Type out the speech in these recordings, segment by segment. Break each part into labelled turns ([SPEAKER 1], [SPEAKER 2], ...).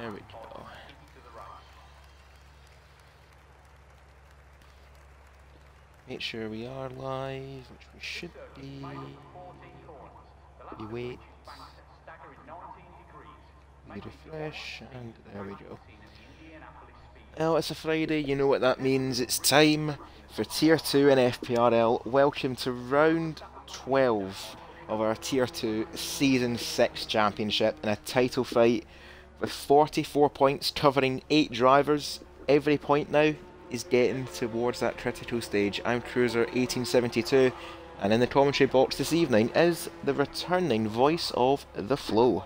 [SPEAKER 1] There we go. Make sure we are live, which we should be. We wait. We refresh, and there we go. Well, it's a Friday, you know what that means. It's time for Tier 2 in FPRL. Welcome to round 12 of our Tier 2 Season 6 Championship in a title fight with 44 points covering 8 drivers. Every point now is getting towards that critical stage. I'm Cruiser 1872, and in the commentary box this evening is the returning voice of the flow.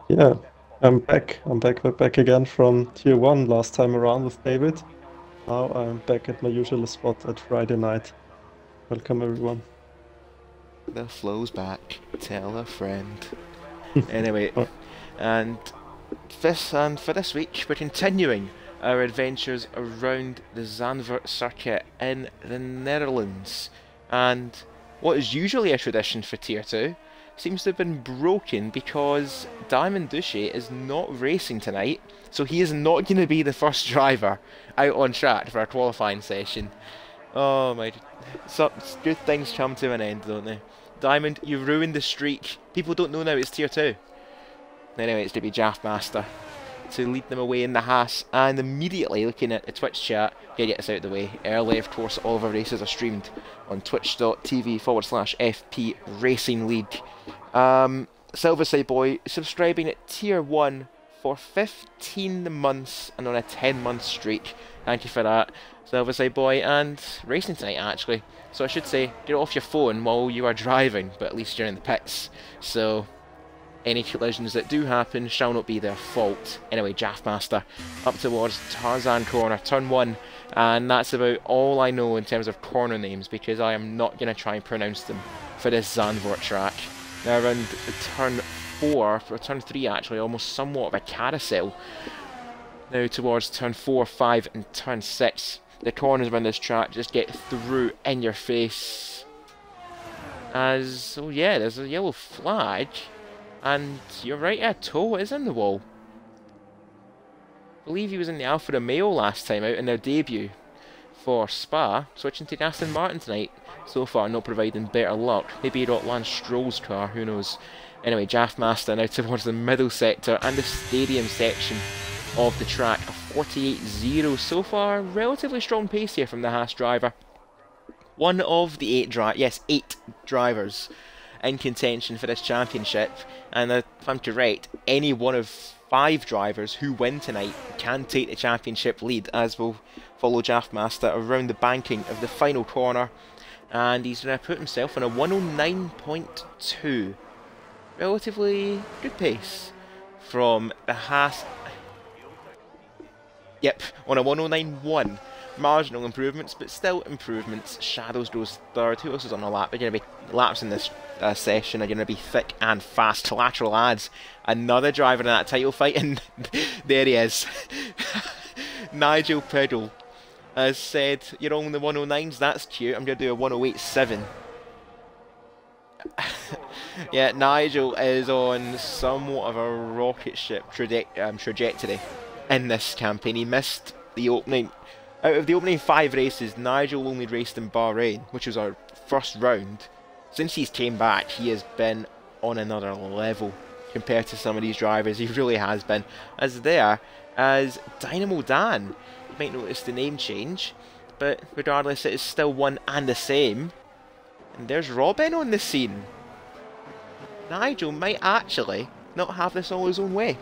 [SPEAKER 2] Yeah, I'm back. We're back again from Tier 1 last time around with David. Now I'm back at my usual spot at Friday night. Welcome everyone.
[SPEAKER 1] The flow's back. Tell a friend. Anyway, and for this week, we're continuing our adventures around the Zandvoort circuit in the Netherlands. And what is usually a tradition for Tier 2 seems to have been broken because Diamond Duche is not racing tonight, so he is not going to be the first driver out on track for our qualifying session. Oh my, some good things come to an end, don't they? Diamond, you ruined the streak. People don't know now it's Tier 2. Anyway, it's to be Jaffmaster to lead them away in the Haas, and immediately looking at the Twitch chat, get us out of the way. Early, of course, all of our races are streamed on twitch.tv/FP Racing League. Silverside Boy subscribing at Tier 1 for 15 months and on a 10-month streak. Thank you for that, Silverside Boy, and racing tonight actually. So I should say, get off your phone while you are driving, but at least you're in the pits. So any collisions that do happen shall not be their fault. Anyway, Jaffmaster up towards Tarzan Corner, turn 1, and that's about all I know in terms of corner names, because I am not going to try and pronounce them for this Zandvoort track. Now around turn 4, or turn 3 actually, almost somewhat of a carousel. Now towards turn 4, 5 and turn 6. The corners around this track just get through in your face. As, oh yeah, there's a yellow flag. And you're right, a toe is in the wall. I believe he was in the Alfa Romeo last time out in their debut for Spa, switching to Aston Martin tonight. So far not providing better luck. Maybe he got Lance Stroll's car, who knows. Anyway, Jaffmaster now towards the middle sector and the stadium section of the track. A 48.0 so far. Relatively strong pace here from the Haas driver. One of the 8 drivers in contention for this championship, and if I'm correct, any one of 5 drivers who win tonight can take the championship lead, as we'll follow Jaffmaster around the banking of the final corner, and he's going to put himself on a 109.2. Relatively good pace from the Haas. Yep, on a 109.1. Marginal improvements, but still improvements. Shadows goes third. Who else is on the lap? They're going to be laps in this session are going to be thick and fast. Collateral adds another driver in that title fight, and there he is. Nigel Piddle has said, you're on the 109s, that's cute, I'm going to do a 108.7. Yeah, Nigel is on somewhat of a rocket ship trajectory in this campaign. He missed the opening. Out of the opening 5 races, Nigel only raced in Bahrain, which was our first round. Since he's came back, he has been on another level compared to some of these drivers. He really has been. As Dynamo Dan. You might notice the name change, but regardless, it is still one and the same. And there's Robin on the scene. Nigel might actually not have this all his own way.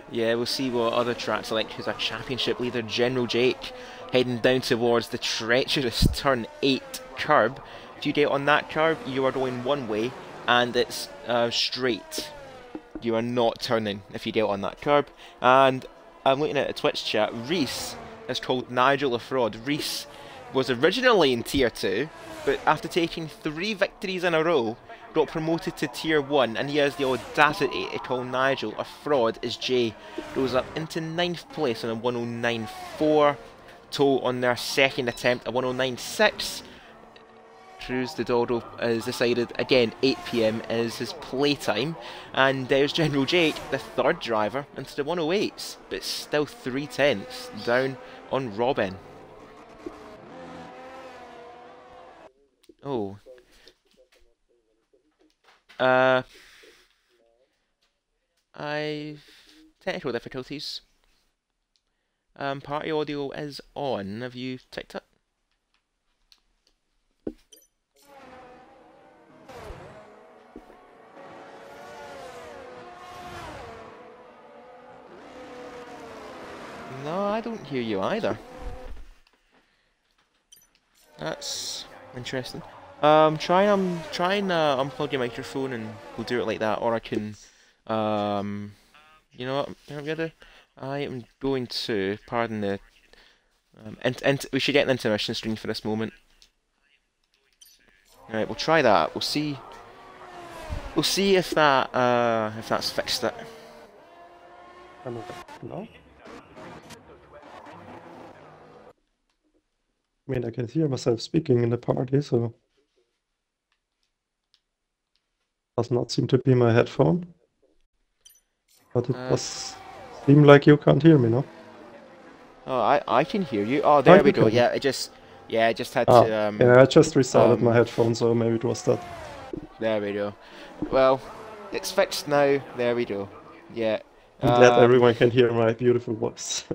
[SPEAKER 1] Yeah, we'll see what other tracks are like, because our championship leader, General Jake, heading down towards the treacherous turn 8 curb. If you get on that curb, you are going one way, and it's straight. You are not turning if you get on that curb. And I'm looking at a Twitch chat. Reese has called Nigel a fraud. Reese was originally in Tier 2, but after taking 3 victories in a row, got promoted to Tier 1, and he has the audacity to call Nigel a fraud as Jay goes up into 9th place on a 109.4. Toll on their second attempt, a 109.6. Cruz the Dodo has decided, again, 8 PM is his playtime, and there's General Jake, the third driver, into the 108s, but still 3/10 down on Robin. Oh. Technical difficulties. Party audio is on. Have you ticked it? No, I don't hear you either. That's interesting. Try and unplug your microphone and we'll do it like that, or I can, you know what I'm gonna do? I am going to, pardon the, and we should get an intermission screen for this moment. Alright, we'll try that. We'll see if that's fixed it.
[SPEAKER 2] No? I mean, I can hear myself speaking in the party, so does not seem to be my headphone. But it does seem like you can't hear me, no?
[SPEAKER 1] Oh, I can hear you. Oh, there we go. Yeah, I just had to.
[SPEAKER 2] Yeah, I just restarted my headphone, so maybe it was that.
[SPEAKER 1] There we go. Well, it's fixed now. There we go. Yeah.
[SPEAKER 2] I'm glad everyone can hear my beautiful voice.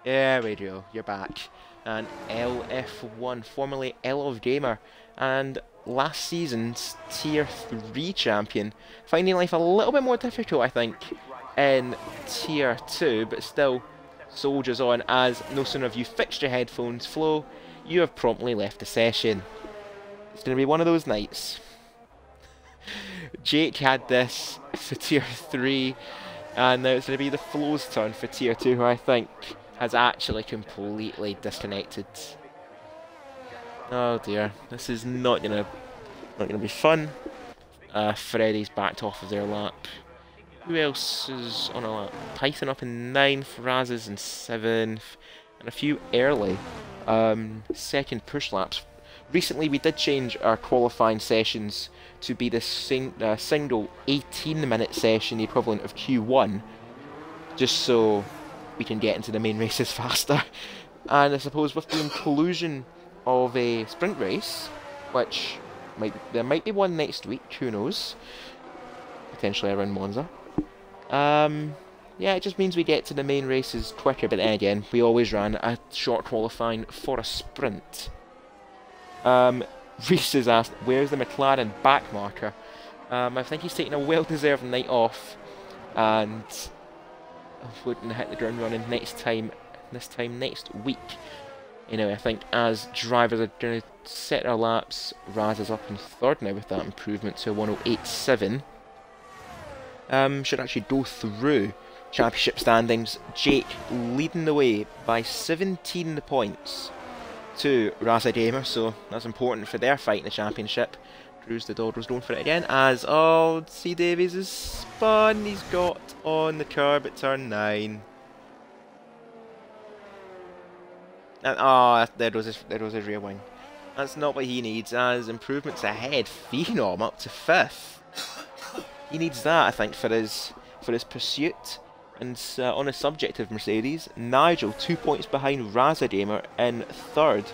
[SPEAKER 1] There we go. You're back. And LF1, formerly L of Gamer, and last season's Tier 3 champion, finding life a little bit more difficult, I think, in Tier 2, but still soldiers on, as no sooner have you fixed your headphones, Flo, you have promptly left the session. It's going to be one of those nights. Jake had this for Tier 3, and now it's going to be the Flo's turn for Tier 2, who I think has actually completely disconnected. Oh dear, this is not gonna be fun. Freddy's backed off of their lap. Who else is on a lap? Python up in 9th, Raz is in 7th, and a few early second push laps. Recently we did change our qualifying sessions to be this single 18-minute session, the equivalent of Q1, just so we can get into the main races faster. And I suppose with the inclusion of a sprint race, which there might be one next week, who knows, potentially around Monza. Yeah, it just means we get to the main races quicker, but then again, we always ran a short qualifying for a sprint. Reese has asked, where's the McLaren back marker? I think he's taking a well-deserved night off, and wouldn't hit the ground running this time next week. You know, I think as drivers are going to set their laps, Raz is up in 3rd now with that improvement to 108.7. Should actually go through championship standings. Jake leading the way by 17 points to Raza Gamer, so that's important for their fight in the championship. Cruz the Doddle's going for it again, as, C. Davies is spun, he's got on the curb at turn 9. And, there goes his rear wing. That's not what he needs, as improvements ahead. Phenom up to 5th. He needs that, I think, for his pursuit. And on the subject of Mercedes, Nigel 2 points behind Raza Gamer in 3rd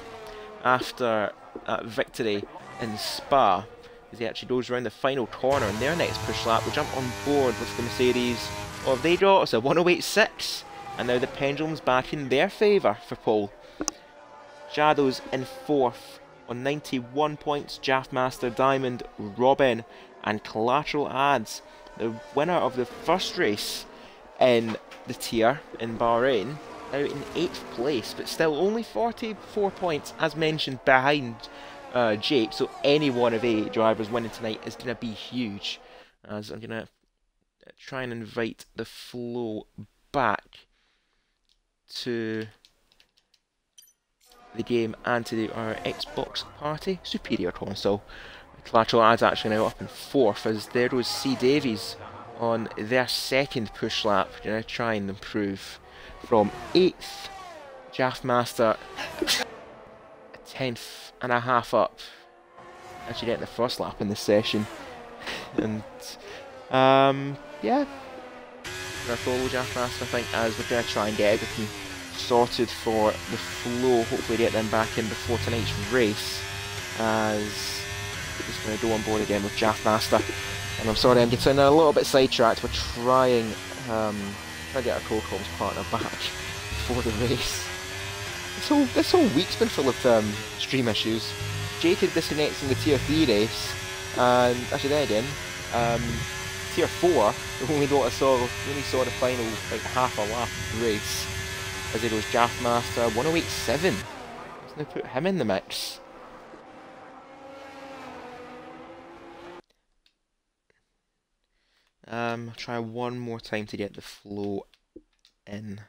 [SPEAKER 1] after that victory in Spa, as he actually goes around the final corner in their next push lap. Will jump on board with the Mercedes. Or have they got us a 108.6, and now the pendulum's back in their favour for pole. Shadows in 4th on 91 points. Jaffmaster, Diamond, Robin, and Collateral Ads, the winner of the first race in the tier in Bahrain, out in 8th place, but still only 44 points, as mentioned, behind Jake. So any one of 8 drivers winning tonight is going to be huge. As I'm going to try and invite the Flow back to the game and to our Xbox party, Superior console. Collateral Ad's actually now up in 4th, as there goes C. Davies on their 2nd push lap. They're now trying to improve from 8th. Jaffmaster 10th and a half up. Actually getting the first lap in this session. And yeah, we're gonna follow Jaffmaster, I think, as we're gonna try and get everything sorted for the flow. Hopefully get them back in before tonight's race, as we're just gonna go on board again with Jaffmaster. And I'm sorry, I'm getting a little bit sidetracked. We're trying to get our co-comms partner back before the race. This whole week's been full of stream issues. Jaded disconnecting the Tier 3 race, and actually then again, Tier 4, we only saw the final like half a lap of the race, as it goes Jaffmaster 1087. Let's now put him in the mix. I'll try one more time to get the flow in.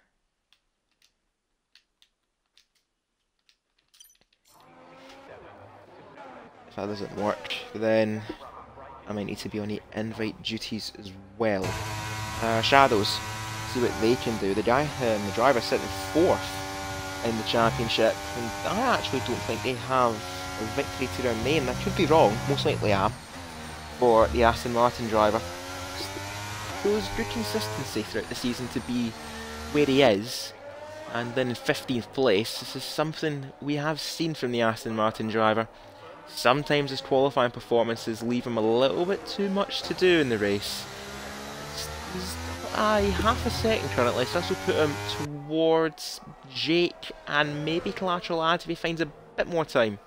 [SPEAKER 1] If that doesn't work, then I might need to be on the invite duties as well. Shadows, see what they can do. The driver sitting 4th in the championship, and I actually don't think they have a victory to their name. I could be wrong, most likely I am, for the Aston Martin driver. Shows good consistency throughout the season to be where he is, and then in 15th place. This is something we have seen from the Aston Martin driver. Sometimes his qualifying performances leave him a little bit too much to do in the race. He's half a second currently, so this will put him towards Jake and maybe Collateral Ad if he finds a bit more time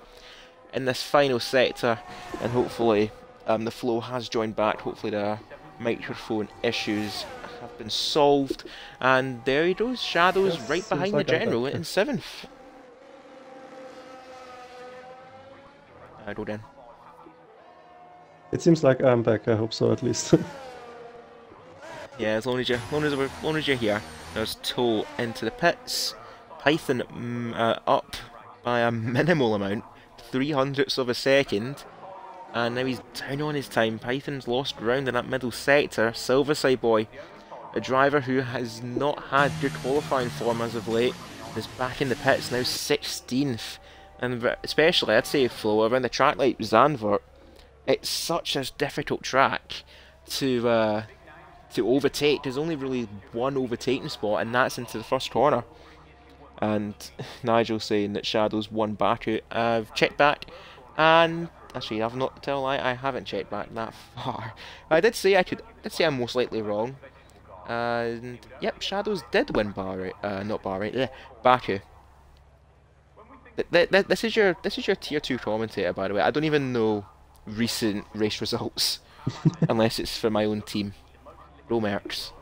[SPEAKER 1] in this final sector. And hopefully the flow has joined back. Hopefully the microphone issues have been solved. And there he goes, Shadows right behind the general in 7th. I go then.
[SPEAKER 2] It seems like I'm back, I hope so at least.
[SPEAKER 1] Yeah, as long as you're here. There's Toe into the pits. Python up by a minimal amount, 0.03 of a second. And now he's down on his time. Python's lost ground in that middle sector. Silverside Boy, a driver who has not had good qualifying form as of late, is back in the pits now, 16th. And especially, I'd say, Flo, around the track like Zandvoort, it's such a difficult track to overtake. There's only really one overtaking spot, and that's into the first corner. And Nigel saying that Shadows won Baku. I've checked back, and actually, I've not tell a lie, I haven't checked back that far. I did say I'm most likely wrong. And yep, Shadows did win Baku. This is your tier 2 commentator, by the way. I don't even know recent race results unless it's for my own team. Romerks.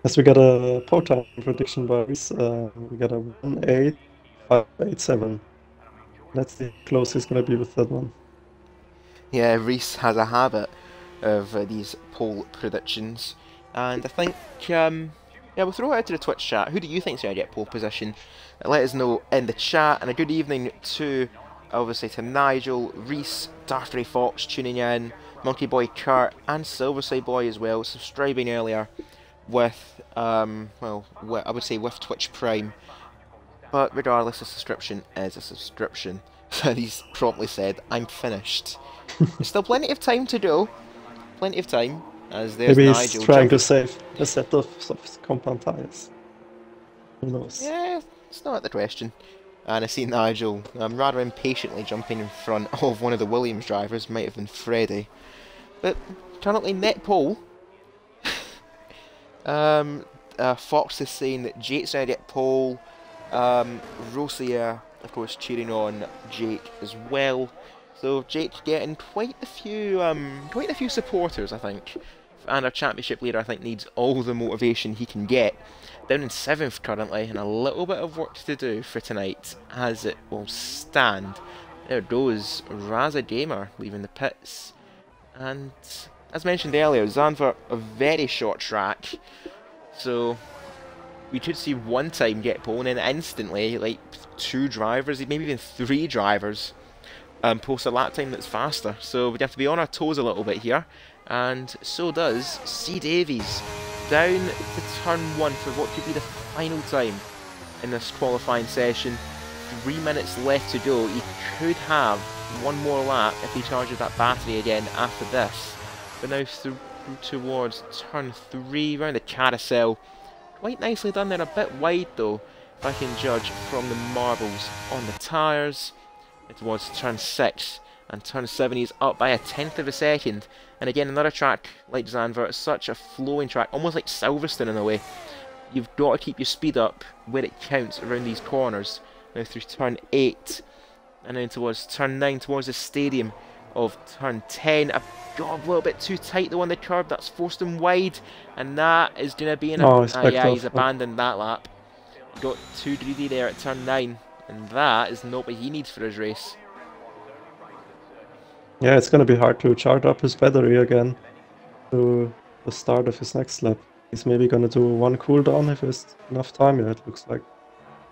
[SPEAKER 2] Yes, we got a pole time prediction by Reese. We got a 1.8587. Let's see how close he's gonna be with that one.
[SPEAKER 1] Yeah, Reese has a habit of these pole predictions, and I think yeah, we'll throw it out to the Twitch chat. Who do you think's going to get pole position? Let us know in the chat. And a good evening to, obviously, to Nigel, Reese, Darth Fox tuning in, Monkey Boy Kurt, and Silverside Boy as well, subscribing earlier with, well, I would say with Twitch Prime. But regardless, a subscription is a subscription. So he's promptly said, I'm finished. There's still plenty of time to go. Plenty of time. As there's
[SPEAKER 2] Maybe
[SPEAKER 1] Nigel
[SPEAKER 2] he's trying to save a set of compound tires. Who knows?
[SPEAKER 1] Yeah, it's not the question. And I see Nigel rather impatiently jumping in front of one of the Williams drivers, might have been Freddie. But currently net pole. Fox is saying that Jake's going to get pole. Rosier, of course, cheering on Jake as well. So Jake getting quite a few supporters, I think. And our championship leader, I think, needs all the motivation he can get. Down in 7th currently, and a little bit of work to do for tonight, as it will stand. There goes Raza Gamer leaving the pits. And as mentioned earlier, Zandvoort, a very short track. So we could see one time get pole, and then instantly, like 2 drivers, maybe even 3 drivers, post a lap time that's faster. So we have to be on our toes a little bit here, and so does C Davies. Down to turn 1 for what could be the final time in this qualifying session. 3 minutes left to go. He could have one more lap if he charges that battery again after this. But now through towards turn 3, around the carousel. Quite nicely done there, a bit wide though, if I can judge from the marbles on the tyres. Towards turn 6, and turn 7 he's up by a 1/10 of a second. And again, another track like Zandvoort, such a flowing track, almost like Silverstone in a way. You've got to keep your speed up where it counts around these corners. Now through turn 8, and then towards turn 9, towards the stadium of turn 10. I've got a little bit too tight though on the curb, that's forced him wide, and that is going to be in a... yeah, he's abandoned that lap. Got too greedy there at turn 9. And that is not what he needs for his race.
[SPEAKER 2] Yeah, it's going to be hard to charge up his battery again to the start of his next lap. He's maybe going to do one cooldown if there's enough time. Yeah, it looks like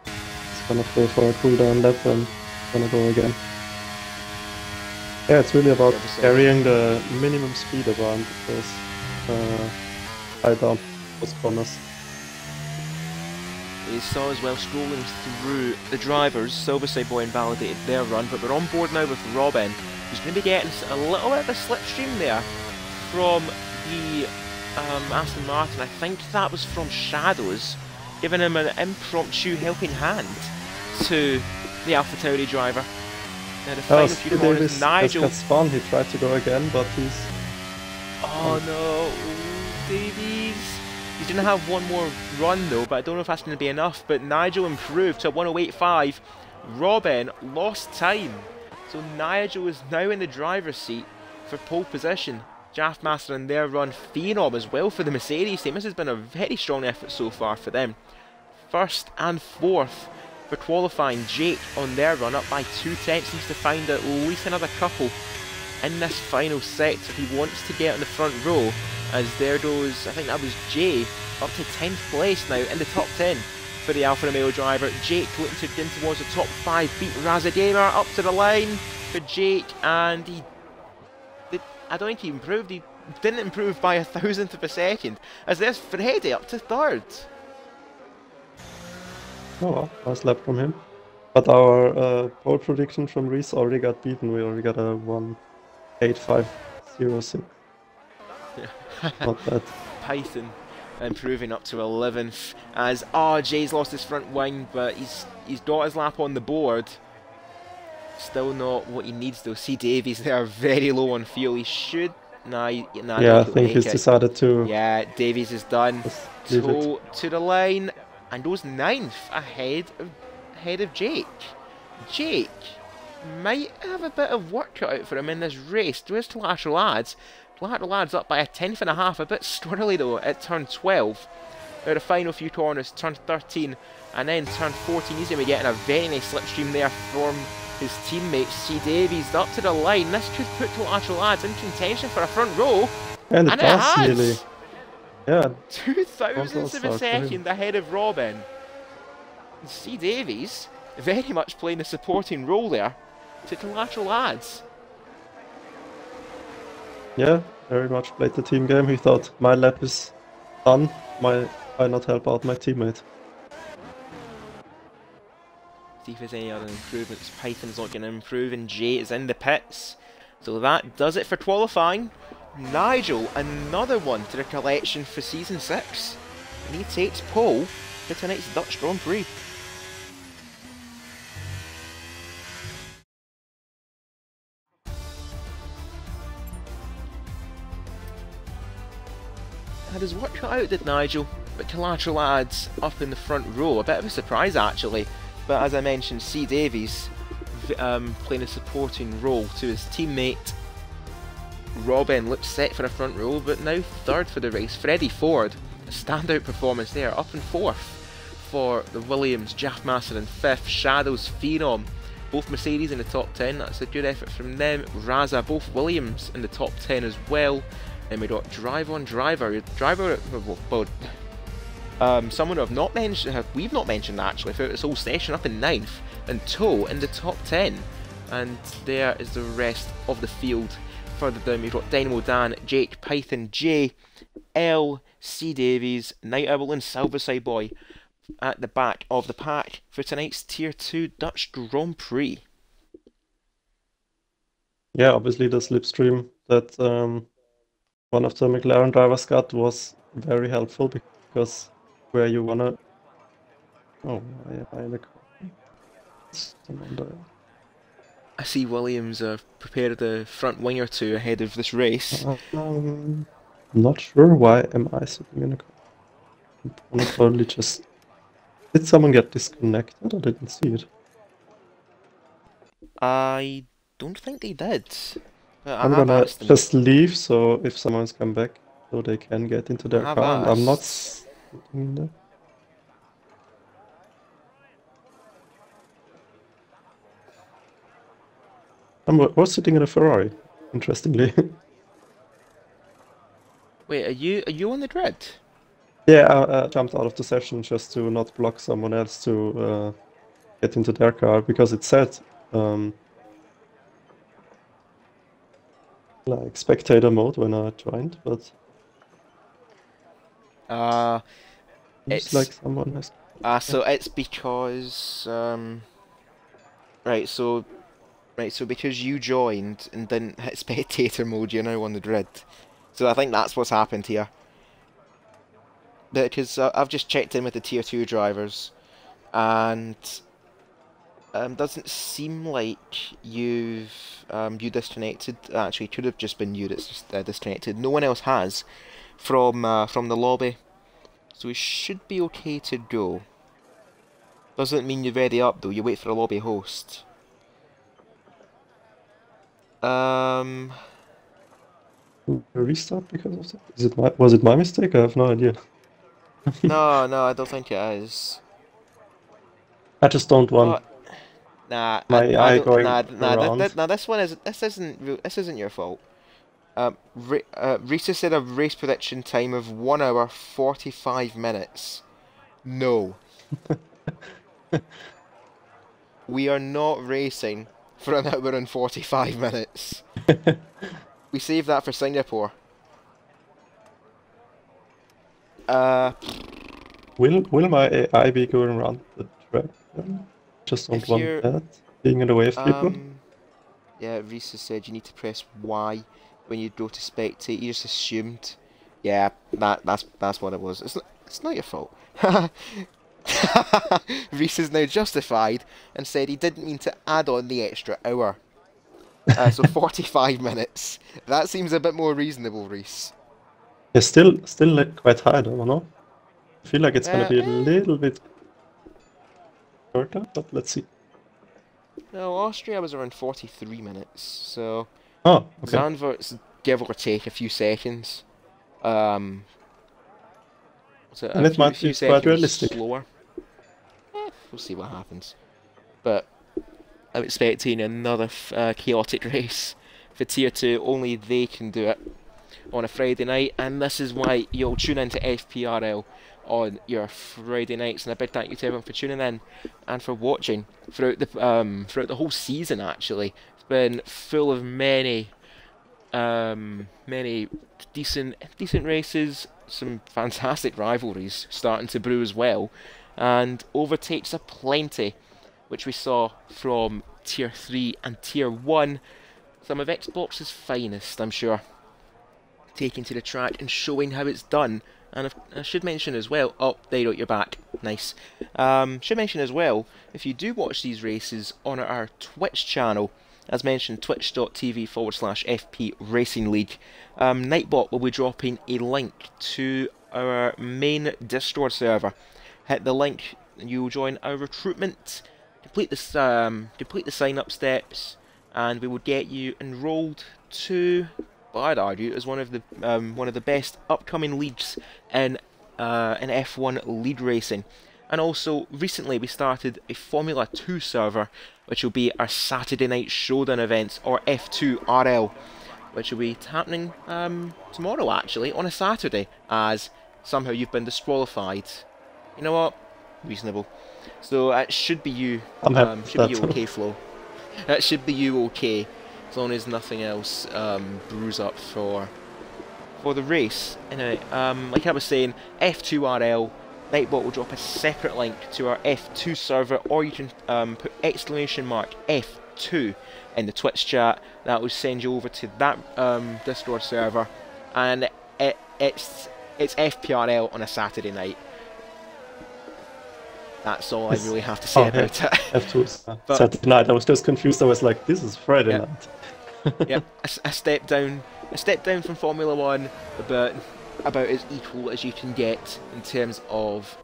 [SPEAKER 2] he's going to go for a cooldown lap and going to go again. Yeah, it's really about carrying the minimum speed around those high down those corners.
[SPEAKER 1] You saw as well scrolling through the drivers. Silverside Boy invalidated their run, but we're on board now with Robin, who's going to be getting a little bit of a slipstream there from the Aston Martin. I think that was from Shadows, giving him an impromptu helping hand to the AlphaTauri driver. Now the final few corners, Nigel
[SPEAKER 2] got spun. He tried to go again, but he's...
[SPEAKER 1] Oh no, Davies. He's going to have one more run though, but I don't know if that's going to be enough. But Nigel improved to 1:08.5. Robin lost time. So Nigel is now in the driver's seat for pole position. Jaff Master and their run phenom as well for the Mercedes team. This has been a very strong effort so far for them. First and fourth for qualifying. Jake on their run up by 2/10. Needs to find at least another couple in this final sector if he wants to get on the front row. As there goes, I think that was Jay, up to 10th place now in the top 10 for the Alfa Romeo driver. Jake looking to get in towards the top 5, beat Razagamer up to the line for Jake, and I don't think he improved. He didn't improve by 1,000th of a second, as there's Freddie up to 3rd.
[SPEAKER 2] Oh well, nice lap from him. But our pole prediction from Reese already got beaten. We already got a 1:08.506. Not bad.
[SPEAKER 1] Python improving up to 11th, as Jay's lost his front wing, but he's got his lap on the board. Still not what he needs though. C Davies, they are very low on fuel. He should... yeah,
[SPEAKER 2] I think he's decided to...
[SPEAKER 1] Yeah, Davies is done. Toe to the line, and goes 9th ahead of Jake. Jake might have a bit of work cut out for him in this race. Where's the lateral lads? Lateral lads up by 1/10.5, a bit squirrely though at turn 12. Now the final few corners, turn 13 and then turn 14. He's going to be getting a very nice slipstream there from his teammate C Davies up to the line. This could put the lateral lads in contention for a front row.
[SPEAKER 2] And it does nearly. Yeah.
[SPEAKER 1] 2,000ths of a second ahead of Robin. C Davies very much playing a supporting role there to the lateral lads.
[SPEAKER 2] Yeah, very much played the team game. He thought, my lap is done, why not help out my teammate?
[SPEAKER 1] See if there's any other improvements. Python's not going to improve, and Jay is in the pits. So that does it for qualifying. Nigel, another one to the collection for Season 6. And he takes pole for tonight's Dutch Grand Prix. Had his work cut out, did Nigel, but collateral lads up in the front row. A bit of a surprise actually, but as I mentioned, C Davies playing a supporting role to his teammate. Robin looked set for a front row, but now 3rd for the race. Freddie Ford, a standout performance there, up in 4th for the Williams. Jaff Master in 5th, Shadows, Phenom, both Mercedes in the top 10, that's a good effort from them. Raza, both Williams in the top 10 as well. Then we got driver, someone we've not mentioned actually throughout this whole session, up in 9th, and Toe in the top 10. And there is the rest of the field. Further down we've got Dynamo Dan, Jake, Python, J, L, C Davies, Night Owl and Silverside Boy at the back of the pack for tonight's Tier 2 Dutch Grand Prix.
[SPEAKER 2] Yeah, obviously the slipstream that one of the McLaren drivers got was very helpful because where you wanna... Oh, I in the car. Someone there.
[SPEAKER 1] I see Williams prepared the front wing or two ahead of this race.
[SPEAKER 2] I'm not sure why am I sitting in a car. I'm probably just... Did someone get disconnected? I didn't see it.
[SPEAKER 1] I don't think they did. But
[SPEAKER 2] I'm
[SPEAKER 1] I have
[SPEAKER 2] gonna
[SPEAKER 1] asked them.
[SPEAKER 2] just leave, so if someone's come back, so they can get into their
[SPEAKER 1] have
[SPEAKER 2] car, and I'm not
[SPEAKER 1] asked.
[SPEAKER 2] sitting in there. I was sitting in a Ferrari, interestingly.
[SPEAKER 1] Wait, are you on the grid?
[SPEAKER 2] Yeah, I jumped out of the session just to not block someone else to get into their car, because it said like spectator mode when I joined, but
[SPEAKER 1] It's
[SPEAKER 2] seems like someone has...
[SPEAKER 1] so it's because right, so because you joined and didn't hit spectator mode, you're now on the grid. So I think that's what's happened here. Because I've just checked in with the Tier 2 drivers, and doesn't seem like you disconnected. Actually, it could have just been you that's just disconnected. No one else has from the lobby, so we should be okay to go. Doesn't mean you're ready up though. You wait for a lobby host.
[SPEAKER 2] Restart because of that? Was it my mistake? I have no idea.
[SPEAKER 1] No, I don't think it is.
[SPEAKER 2] I just don't want
[SPEAKER 1] Nah,
[SPEAKER 2] my
[SPEAKER 1] I
[SPEAKER 2] eye
[SPEAKER 1] don't.
[SPEAKER 2] going
[SPEAKER 1] Nah,
[SPEAKER 2] around.
[SPEAKER 1] this isn't your fault. Rita said a race prediction time of 1 hour 45 minutes. No, we are not racing for an hour and 45 minutes. We saved that for Singapore.
[SPEAKER 2] Will my AI be going around the track then? Just don't
[SPEAKER 1] If
[SPEAKER 2] want
[SPEAKER 1] you're
[SPEAKER 2] that being in the way of people.
[SPEAKER 1] Yeah, Risa said you need to press Y when you go to spectate. You just assumed. Yeah, that's what it was. It's not your fault. Reese is now justified and said he didn't mean to add on the extra hour. So 45 minutes. That seems a bit more reasonable, Reese.
[SPEAKER 2] Yeah, still like quite high though, no? I feel like it's gonna be a little bit shorter, but let's see.
[SPEAKER 1] No, Austria was around 43 minutes, so...
[SPEAKER 2] Oh, okay.
[SPEAKER 1] Zandvoort's give or take a few seconds. So
[SPEAKER 2] and it might be quite realistic.
[SPEAKER 1] Slower. We'll see what happens. But I'm expecting another chaotic race for Tier 2. Only they can do it on a Friday night, and this is why you'll tune into FPRL on your Friday nights. And a big thank you to everyone for tuning in and for watching throughout the whole season. Actually, it's been full of many decent races, some fantastic rivalries starting to brew as well, and overtakes aplenty, which we saw from Tier 3 and Tier 1. Some of Xbox's finest, I'm sure, taking to the track and showing how it's done. And I should mention as well, oh, there you go, you're back, nice. Should mention as well, if you do watch these races on our Twitch channel, as mentioned, twitch.tv/FP Racing League, Nightbot will be dropping a link to our main Discord server. Hit the link and you will join our recruitment, complete the sign-up steps, and we will get you enrolled to, well, I'd argue, as one of the best upcoming leagues in F1 league racing. And also, recently we started a Formula 2 server, which will be our Saturday Night Showdown events, or F2RL, which will be happening tomorrow, actually, on a Saturday, as somehow you've been disqualified. You know what? Reasonable. So it should be you.
[SPEAKER 2] I'm happy
[SPEAKER 1] Should be you, okay, Flo. That should be you okay, as long as nothing else brews up for the race. Anyway, like I was saying, F2RL, Nightbot will drop a separate link to our F2 server, or you can put exclamation mark F2 in the Twitch chat. That will send you over to that Discord server, and it's FPRL on a Saturday night. That's all I really have to say about it.
[SPEAKER 2] F2 Saturday night. I was just confused. I was like, this is Friday night.
[SPEAKER 1] Yep, a step down from Formula One, but about as equal as you can get in terms of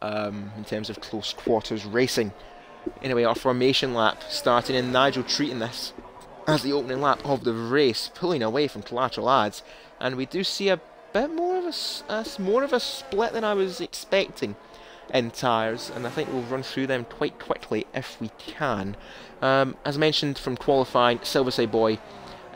[SPEAKER 1] close quarters racing. Anyway, our formation lap starting in Nigel treating this as the opening lap of the race, pulling away from Collateral Ads, and we do see a bit more of a split than I was expecting in tyres, and I think we'll run through them quite quickly if we can. As mentioned from qualifying, Silversea Boy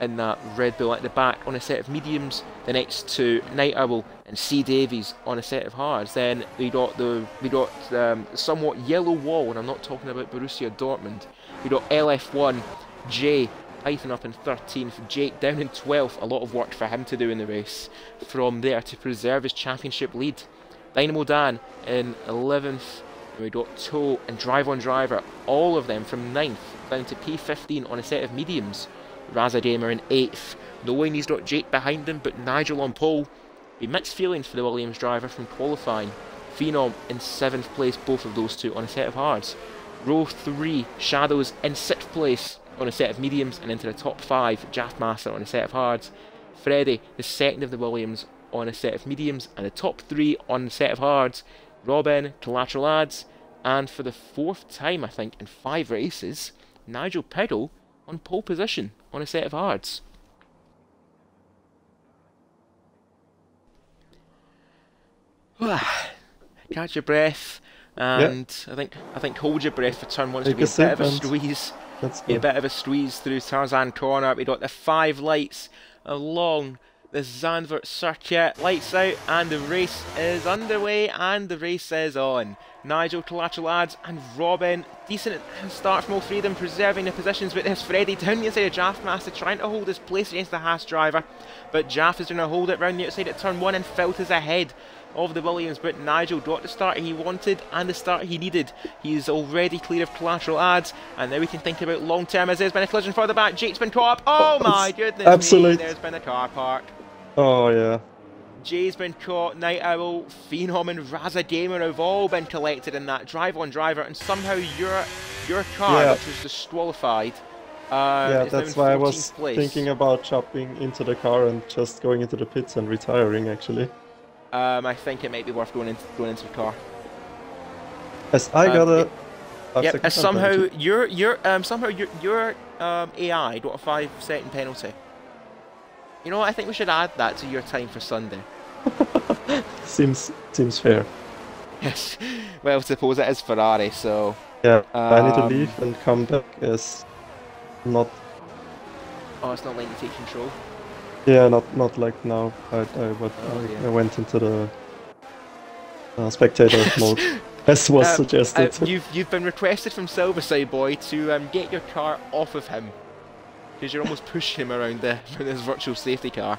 [SPEAKER 1] in that Red Bull at the back on a set of mediums, the next to Night Owl and C Davies on a set of hards. Then we got the somewhat yellow wall, and I'm not talking about Borussia Dortmund. We got LF1 J Python up in 13th, Jake down in 12th. A lot of work for him to do in the race from there to preserve his championship lead. Dynamo Dan in 11th. We got Toe and Drive On Driver, all of them from 9th down to P15 on a set of mediums. Razadamer in 8th, knowing he's got Jake behind him, but Nigel on pole. Be mixed feelings for the Williams driver from qualifying. Phenom in 7th place, both of those two on a set of hards. Row 3, Shadows in 6th place on a set of mediums, and into the top 5, Jaffmaster on a set of hards. Freddie, the second of the Williams, on a set of mediums, and the top 3 on a set of hards. Robin, Collateral Ads, and for the 4th time, I think, in 5 races, Nigel Piddle on pole position on a set of hards. Catch your breath, and yep. I think hold your breath for turn 1. It's going to be a bit of a squeeze. A bit of a squeeze through Tarzan Corner. We got the 5 lights along the Zandvoort circuit. Lights out, and the race is underway, and the race is on. Nigel, Collateral Ads, and Robin. Decent start from all 3 of them, preserving the positions, but there's Freddie down the inside of Jaffmaster, trying to hold his place against the Haas driver. But Jaff is going to hold it round the outside at turn 1, and Felt is ahead of the Williams, but Nigel got the start he wanted and the start he needed. He's already clear of Collateral Ads, and now we can think about long term, as there's been a collision further back. Jake's been caught up. Oh my goodness me, there's been a car park.
[SPEAKER 2] Oh yeah.
[SPEAKER 1] Jay's been caught, Night Owl, Phenom and Razagamer have all been collected in that Drive On Driver, and somehow your car, which was disqualified,
[SPEAKER 2] yeah, that's why I was thinking about jumping into the car and just going into the pits and retiring, actually.
[SPEAKER 1] I think it might be worth going into the car.
[SPEAKER 2] As I got
[SPEAKER 1] a somehow your AI got a 5-second penalty. You know what? I think we should add that to your time for Sunday.
[SPEAKER 2] seems fair.
[SPEAKER 1] Yes. Well, suppose it is Ferrari, so.
[SPEAKER 2] Yeah, I need to leave and come back as not.
[SPEAKER 1] Oh, it's not letting you take control.
[SPEAKER 2] Yeah, not like now. I went into the spectator mode, as was suggested.
[SPEAKER 1] You've been requested from Silversea Boy to get your car off of him, because you're almost pushing him around this virtual safety car.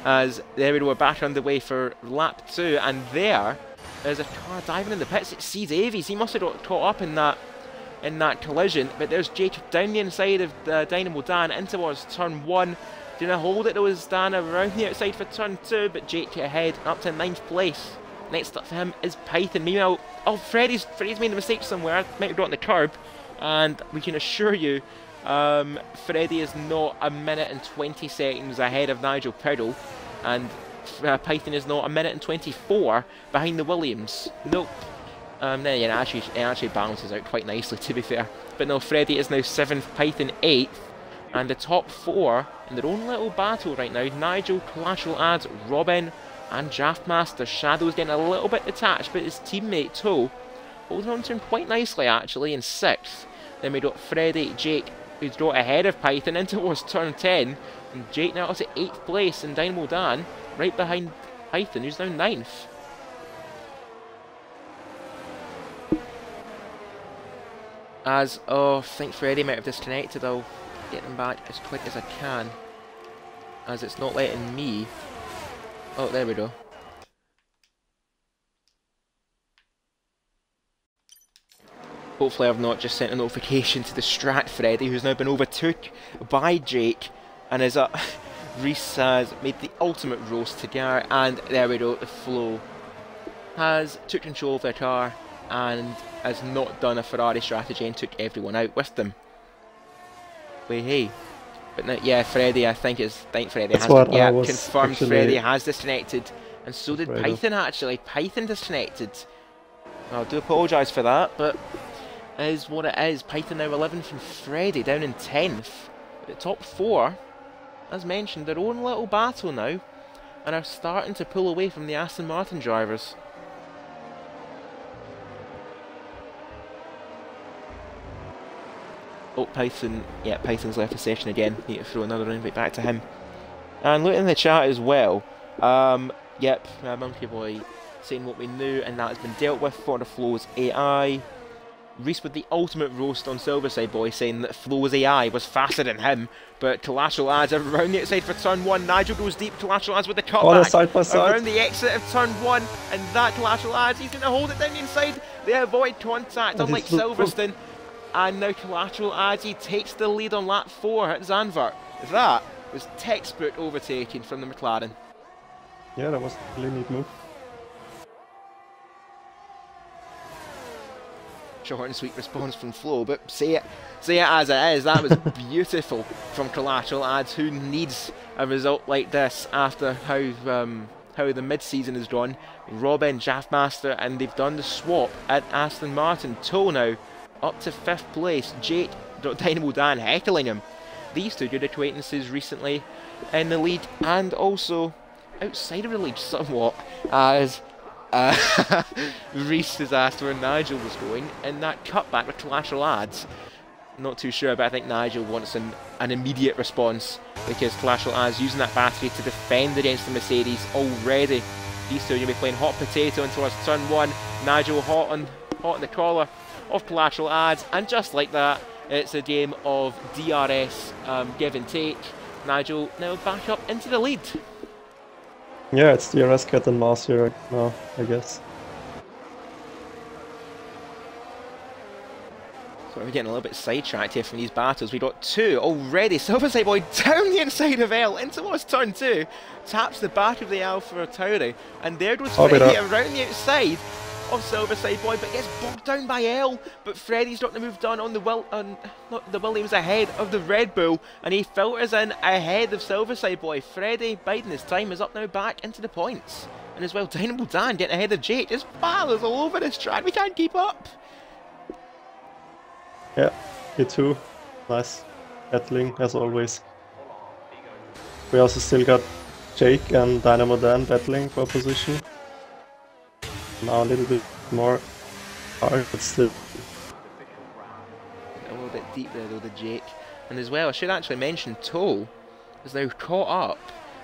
[SPEAKER 1] As there we go, we're back underway for lap 2, and there's a car diving in the pits. It's C Davies. He must have got caught up in that collision, but there's Jake down the inside of Dynamo Dan in towards turn 1. Gonna hold it though, as Dan around the outside for turn 2, but Jake ahead up to 9th place. Next up for him is Python. Meanwhile, Freddie's made a mistake somewhere, might have got on the curb, and we can assure you, Freddie is not a minute and 20 seconds ahead of Nigel Piddle, and Python is not a minute and 24 behind the Williams. Nope. It actually balances out quite nicely, to be fair. But no, Freddie is now 7th, Python 8th. And the top 4 in their own little battle right now, Nigel, Collateral Ads, Robin and Jaffmaster. Shadow's getting a little bit detached, but his teammate Toe holding on to him quite nicely actually in 6th. Then we got Freddie, Jake, who's got ahead of Python in towards turn 10. And Jake now up to 8th place, and Dynamo Dan right behind Python, who's now 9th. As, oh, I think Freddie might have disconnected. I'll get them back as quick as I can. As it's not letting me. Oh, there we go. Hopefully I've not just sent a notification to distract Freddie, who's now been overtook by Jake. And is up. Reese has made the ultimate roast to Gar. And there we go, the Flow has took control of their car and has not done a Ferrari strategy and took everyone out with them. Wait, hey. But no, yeah, Freddie, I think Freddie has confirmed Freddie has disconnected. And so did Python actually. Python disconnected. I do apologise for that, but it is what it is. Python now 11th from Freddie, down in 10th. The top 4, as mentioned, their own little battle now, and are starting to pull away from the Aston Martin drivers. Oh, Python, yeah, Python's left the session again. Need to throw another invite back to him. And looking in the chat as well, yep, Monkey Boy saying what we knew, and that has been dealt with for the Flow's AI. Reese with the ultimate roast on Silverside Boy, saying that Flow's AI was faster than him, but Collateral Ads around the outside for turn 1. Nigel goes deep, Collateral Ads with the cutback
[SPEAKER 2] side by side
[SPEAKER 1] around the exit of turn 1, and that Collateral Ads, he's going to hold it down the inside. They avoid contact, unlike Silverstone. And now Collateral Ads, he takes the lead on lap 4 at Zandvoort. That was textbook overtaking from the McLaren.
[SPEAKER 2] Yeah, that was a really neat move.
[SPEAKER 1] Short and sweet response from Flo, but say it as it is. That was beautiful from Collateral Ads, who needs a result like this after how the mid-season has gone. Robin, Jaffmaster, and they've done the swap at Aston Martin. Toll now up to 5th place. Jake, Dynamo Dan heckling him. These two good acquaintances recently in the league and also outside of the league somewhat, as Reese has asked where Nigel was going, and that cutback with Collateral Ads. Not too sure, but I think Nigel wants an immediate response, because Collateral Ads using that battery to defend against the Mercedes already. These two are going to be playing hot potato until it's turn 1. Nigel hot on the collar of Collateral Ads, and just like that, it's a game of DRS give and take. Nigel now back up into the lead.
[SPEAKER 2] Yeah, it's DRS cat and mouse here now, I guess.
[SPEAKER 1] So we're getting a little bit sidetracked here from these battles. We got 2 already. Silverside Boy down the inside of L into what's turn 2. Taps the back of the Alpha Tauri, and there goes Freddie around the outside of Silverside Boy, but gets bogged down by L. But Freddie's got the move done on the Williams ahead of the Red Bull, and he filters in ahead of Silverside Boy. Freddie biding his time is up now back into the points, and as well Dynamo Dan getting ahead of Jake. Just battles all over this track. We can't keep up.
[SPEAKER 2] Yeah, you too. Nice battling as always. We also still got Jake and Dynamo Dan battling for position. Now a little bit more hard, but still.
[SPEAKER 1] A little bit deep there though, the Jake. And as well, I should actually mention Toll is now caught up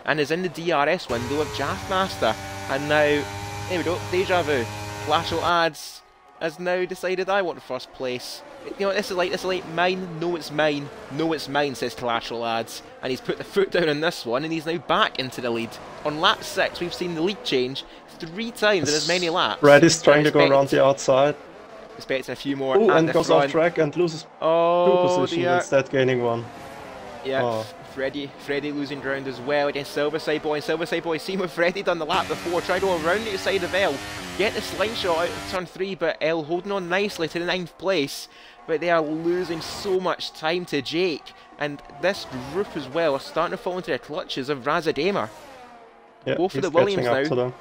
[SPEAKER 1] and is in the DRS window of Jaffmaster. And now, there we go, deja vu. Collateral Ads has now decided I want first place. You know what, this is like mine, no it's mine, says Collateral Ads. And he's put the foot down on this one, and he's now back into the lead. On lap 6, we've seen the lead change 3 times in as many laps.
[SPEAKER 2] Reddy's trying to go around the outside.
[SPEAKER 1] Expecting a few more.
[SPEAKER 2] Ooh, and goes off track and loses 2 positions instead, gaining 1.
[SPEAKER 1] Yeah, oh. Freddie losing ground as well against Silverside Boy. And Silverside Boy, seen what Freddie done the lap before, tried to go around the side of L, get the slingshot out of turn 3, but L holding on nicely to the 9th place. But they are losing so much time to Jake, and this group as well are starting to fall into the clutches of Razadamer.
[SPEAKER 2] Yeah,
[SPEAKER 1] both of the Williams now.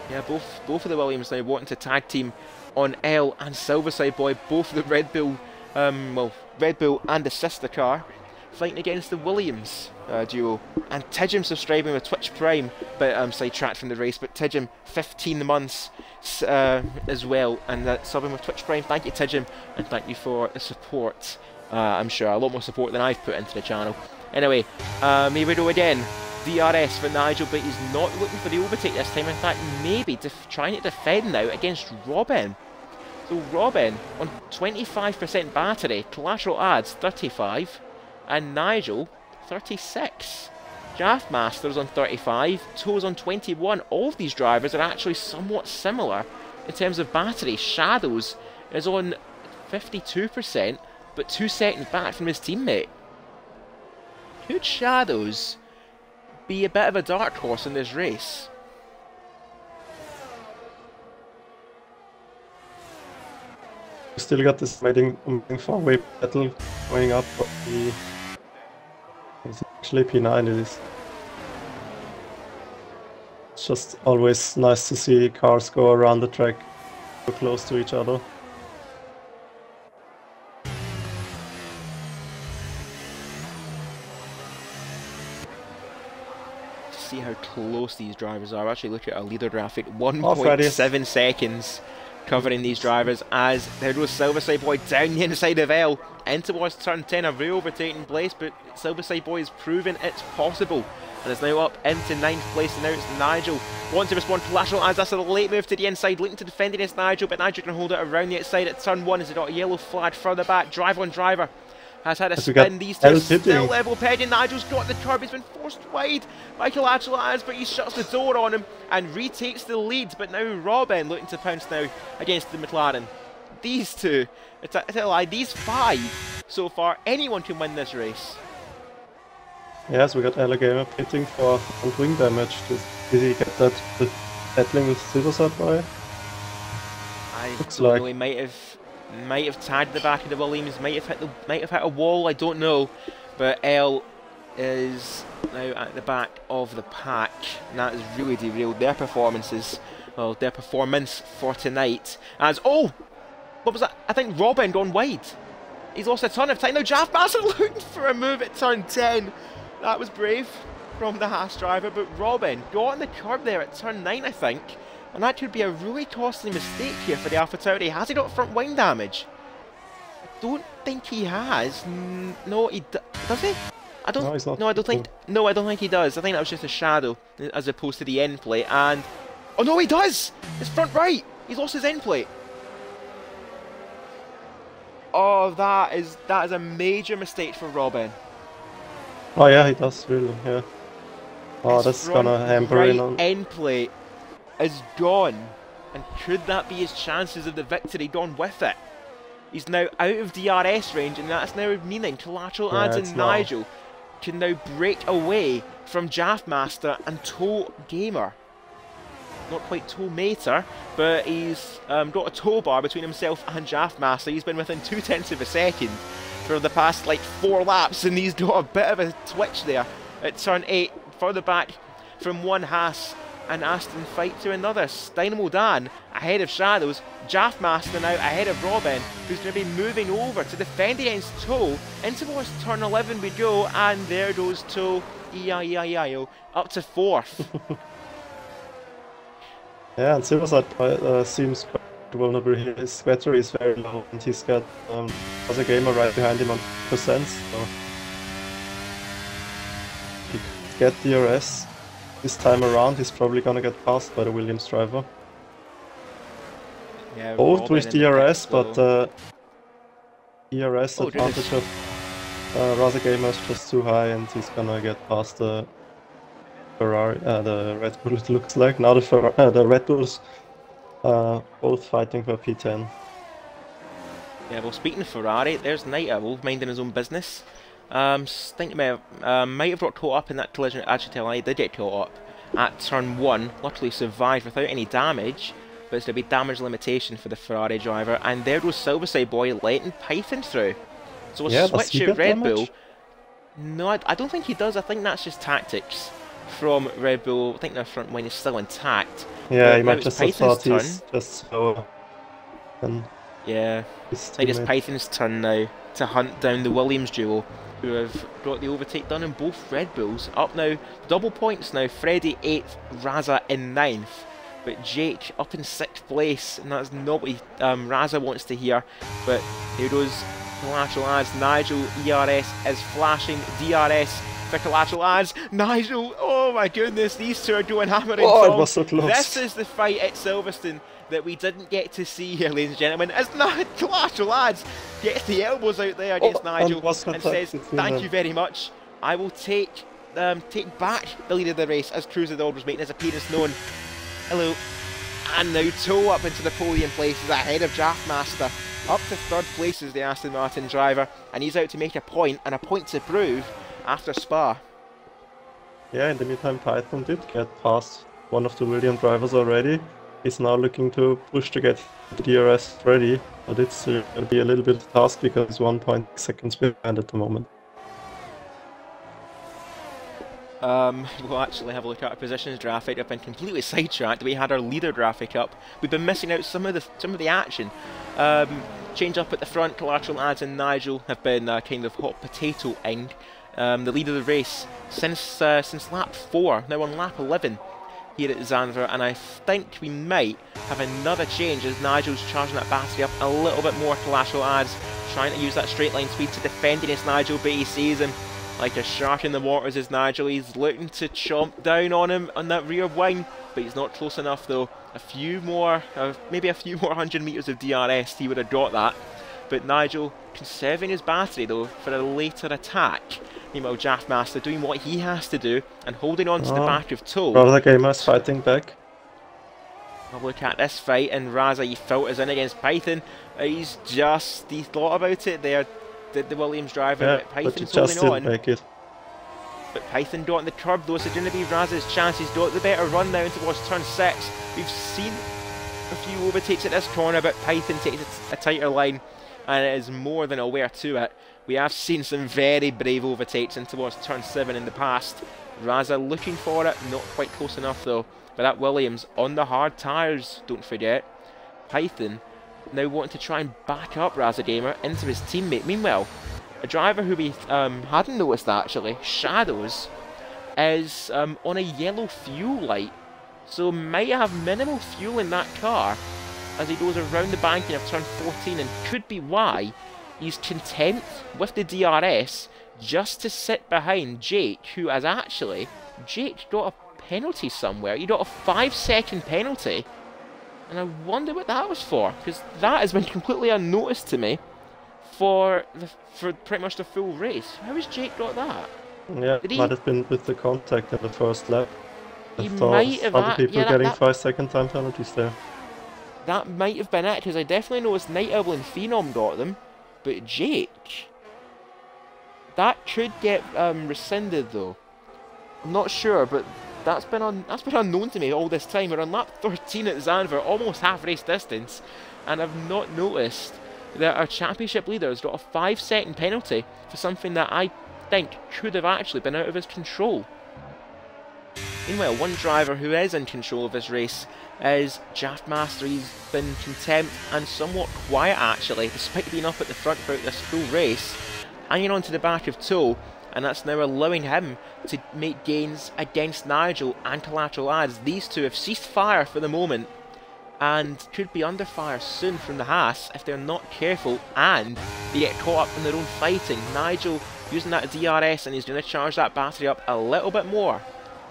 [SPEAKER 1] Yeah, both of the Williams now wanting to tag team on L and Silverside Boy. Both of the Red Bull, Red Bull and the sister car fighting against the Williams duo. And Tijim subscribing with Twitch Prime, but sidetracked from the race. But Tijim, 15 months as well, and subbing with Twitch Prime. Thank you, Tijim, and thank you for the support. I'm sure a lot more support than I've put into the channel. Anyway, here we go again. DRS for Nigel, but he's not looking for the overtake this time. In fact, maybe trying to defend now against Robin. So Robin on 25% battery, collateral adds 35, and Nigel 36. Jaffmaster's on 35, Toe's on 21. All of these drivers are actually somewhat similar in terms of battery. Shadows is on 52%, but 2 seconds back from his teammate. Could Shadows be a bit of a dark horse in this race?
[SPEAKER 2] We still got this amazing four-way battle going up, but it's actually P9 it is. It's just always nice to see cars go around the track so close to each other.
[SPEAKER 1] See how close these drivers are. Actually, look at our leader graphic, 1.7 seconds covering these drivers as there goes Silverside Boy down the inside of L in towards turn 10. A real overtaking place, but Silverside Boy has proven it's possible and is now up into 9th place, and now it's Nigel. Want to respond collateral as that's a late move to the inside, looking to defend against Nigel, but Nigel can hold it around the outside at turn 1 as he got a yellow flag further back. Driver on driver has had a spin. These two still level pegging. Nigel's got the curb. He's been forced wide by Collateral Ads, but he shuts the door on him and retakes the lead. But now Robin looking to pounce now against the McLaren. These two, it's a lie, these 5 so far, anyone can win this race.
[SPEAKER 2] Yes, we got Alligator pitting for wing damage. Did he get that battling with Silverside Boy?
[SPEAKER 1] Looks like he might have tagged the back of the Williams, might have hit a wall, I don't know. But L is now at the back of the pack, and that has really derailed their performances. Well, their performance for tonight. As what was that? I think Robin gone wide. He's lost a ton of time. Now Jaffmaster looking for a move at turn 10. That was brave from the Haas driver, but Robin got on the curb there at turn 9, I think. And that could be a really costly mistake here for the AlphaTauri. Has he got front wing damage? I don't think he has. No, does he? I don't.
[SPEAKER 2] No, he's not.
[SPEAKER 1] No, I don't think. No, I don't think he does. I think that was just a shadow as opposed to the end plate. And oh no, he does. It's front right. He's lost his end plate. Oh, that is a major mistake for Robin.
[SPEAKER 2] Oh yeah, he does really. Yeah. Oh,
[SPEAKER 1] His
[SPEAKER 2] that's gonna hamper in on.
[SPEAKER 1] End plate is gone, and could that be his chances of the victory gone with it? He's now out of DRS range, and that's now meaning Collateral Ads and Nigel can now break away from Jaffmaster and Toe Gamer. Not quite Toe Mater, but he's got a tow bar between himself and Jaffmaster. He's been within 0.2 of a second for the past like 4 laps, and he's got a bit of a twitch there at turn 8, further back from one Haas and Aston fight to another. Dynamo Dan ahead of Shadows. Jaffmaster now ahead of Robin, who's going to be moving over to defend against Toe. In towards turn 11 we go, and there goes Toe, E-I-E-I-E-I-O, up to 4th.
[SPEAKER 2] Yeah, and Silverside seems quite vulnerable here. His battery is very low, and he's got other gamer right behind him on percent, so he could get DRS. This time around, he's probably gonna get passed by the Williams driver.
[SPEAKER 1] Yeah,
[SPEAKER 2] both with DRS, but DRS advantage of Raza Gamer is just too high, and he's gonna get past the Ferrari, the Red Bull. It looks like now the Red Bulls both fighting for P10.
[SPEAKER 1] Yeah, well, speaking of Ferrari, there's Night Owl minding his own business. Think might have got caught up in that collision. Actually, I did get caught up at turn 1. Luckily survived without any damage, but it's going to be damage limitation for the Ferrari driver. And there goes Silverside Boy letting Python through. So a switch at Red Bull. No, I don't think he does. I think that's just tactics from Red Bull. I think their front wing is still intact.
[SPEAKER 2] Yeah, he might just have thought he's just slower.
[SPEAKER 1] Yeah, I think it's Python's turn now to hunt down the Williams duo, who have got the overtake done in both Red Bulls. Up now, double points now, Freddy 8th, Raza in 9th, but Jake up in 6th place, and that's not what Raza wants to hear. But here goes Collateral Ads. Nigel ERS is flashing DRS for collateral ads. Nigel, oh my goodness, these two are doing hammer and
[SPEAKER 2] Oh, it
[SPEAKER 1] tongs.
[SPEAKER 2] was so close.
[SPEAKER 1] This is the fight at Silverstone that we didn't get to see here, ladies and gentlemen, as collateral ads gets the elbows out there against Nigel and says, thank you very much. I will take back the lead of the race as Cruz Adol was making his appearance known. Hello. And now Toe up into the podium places ahead of Draftmaster. Up to third place is the Aston Martin driver, and he's out to make a point, and a point to prove after Spa.
[SPEAKER 2] Yeah, in the meantime, Python did get past one of the Williams drivers already. He's now looking to push to get the DRS ready, but it's going to be a little bit of a task because he's 1.6 seconds behind at the moment.
[SPEAKER 1] We'll actually have a look at our positions graphic. I've been completely sidetracked. We had our leader graphic up. We've been missing out some of the action. Change up at the front. Collateral ads and Nigel have been kind of hot potato-ing the lead of the race since lap 4. Now on lap 11 here at Zandvoort, and I think we might have another change as Nigel's charging that battery up a little bit more. Collateral ads trying to use that straight line speed to defend against Nigel, but he sees him like a shark in the waters is Nigel. He's looking to chomp down on him on that rear wing, but he's not close enough though. Maybe a few more 100 metres of DRS, he would have got that. But Nigel conserving his battery though for a later attack. Meanwhile, Draftmaster doing what he has to do and holding on to the back of Toe.
[SPEAKER 2] Brother Gamer's fighting back.
[SPEAKER 1] Have a look at this fight, and Raza, he filters in against Python. He thought about it there. The Williams driver,
[SPEAKER 2] Yeah,
[SPEAKER 1] but Python's
[SPEAKER 2] just
[SPEAKER 1] holding on.
[SPEAKER 2] didn't make it.
[SPEAKER 1] But Python dotting the curb though, so it's going to be Raz's chance. He's got the better run now towards turn 6. We've seen a few overtakes at this corner, but Python takes a tighter line and is more than aware to it. We have seen some very brave overtakes in towards turn 7 in the past. Raza looking for it, not quite close enough though. But that Williams on the hard tyres, don't forget. Python now wanting to try and back up Raza Gamer into his teammate. Meanwhile, a driver who we hadn't noticed actually, Shadows, is on a yellow fuel light, so might have minimal fuel in that car as he goes around the banking of turn 14, and could be why he's content with the DRS just to sit behind Jake, who has actually, Jake got a penalty somewhere. He got a 5-second penalty, and I wonder what that was for, because that has been completely unnoticed to me for pretty much the full race. How has Jake got that?
[SPEAKER 2] Yeah, might have been with the contact in the first lap.
[SPEAKER 1] He might have
[SPEAKER 2] other people getting 5-second time penalties there.
[SPEAKER 1] That might have been it, because I definitely noticed Night Owl and Phenom got them, but Jake, that could get rescinded though. I'm not sure, but that's been unknown to me all this time. We're on lap 13 at Zandvoort, almost half race distance, and I've not noticed that our championship leader's got a 5-second penalty for something that I think could have actually been out of his control. Meanwhile, one driver who is in control of this race is Draftmaster. He's been content and somewhat quiet actually, despite being up at the front throughout this full race, hanging on to the back of Toe, and that's now allowing him to make gains against Nigel and Collateral Ads. These two have ceased fire for the moment and could be under fire soon from the Haas if they're not careful and they get caught up in their own fighting. Nigel using that DRS, and he's going to charge that battery up a little bit more.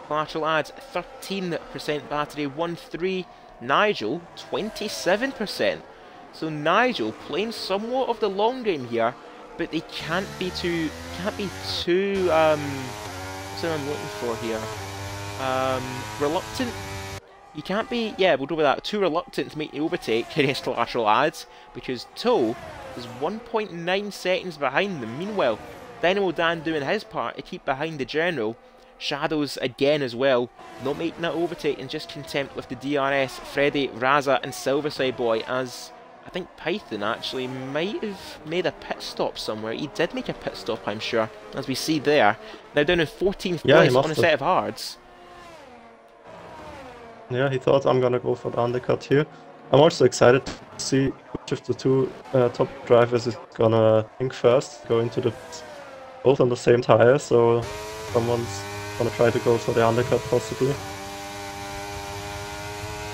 [SPEAKER 1] Collateral Ads 13% battery, 1.3. Nigel 27%. So Nigel playing somewhat of the long game here, but they can't be too what's what I'm looking for here? Reluctant. You can't be, yeah, we'll go with that, too reluctant to make the overtake against Collateral Ads, because Toe is 1.9 seconds behind them. Meanwhile, Dynamo Dan doing his part to keep behind the General. Shadows again as well, not making that overtake and just content with the DRS. Freddy, Raza and Silverside Boy, as I think Python actually might have made a pit stop somewhere. He did make a pit stop, I'm sure, as we see there. Now down in 14th place on a set of hards.
[SPEAKER 2] Yeah, he thought, I'm gonna go for the undercut here. I'm also excited to see which of the two top drivers is gonna think first, go into the both on the same tire, so someone's gonna try to go for the undercut possibly.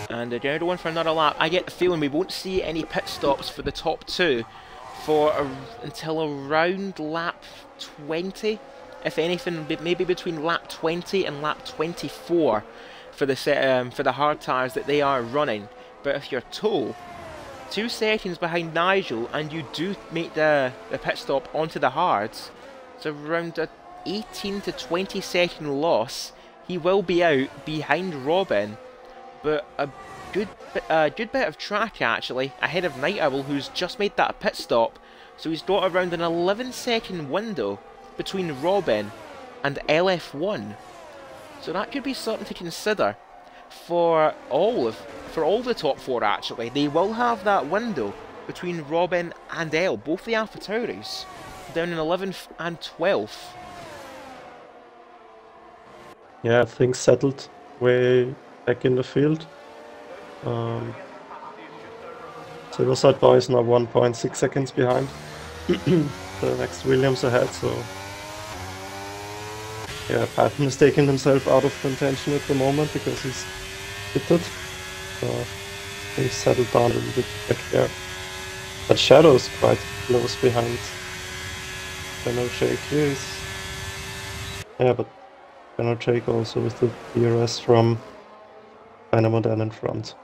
[SPEAKER 1] And they're going to go in for another lap. I get the feeling we won't see any pit stops for the top two until around lap 20, if anything, maybe between lap 20 and lap 24 for the hard tyres that they are running. But if you're Tow 2 seconds behind Nigel and you do make the pit stop onto the hards, it's around a 18 to 20 second loss. He will be out behind Robin, but a good bit of track actually ahead of Night Owl, who's just made that pit stop. So he's got around an 11-second window between Robin and LF1. So that could be something to consider for all the top 4 actually. They will have that window between Robin and L, both the AlphaTauris, down in 11th and 12th.
[SPEAKER 2] Yeah, things settled way back in the field. Silverside Boy is now 1.6 seconds behind the next Williams ahead, so yeah, Patton is taking himself out of contention at the moment because he's pitted. Things settled down a little bit back there. But Shadow is quite close behind. General Jake here is... Yeah, but General Jake also with the DRS from Dynamo Dan in front.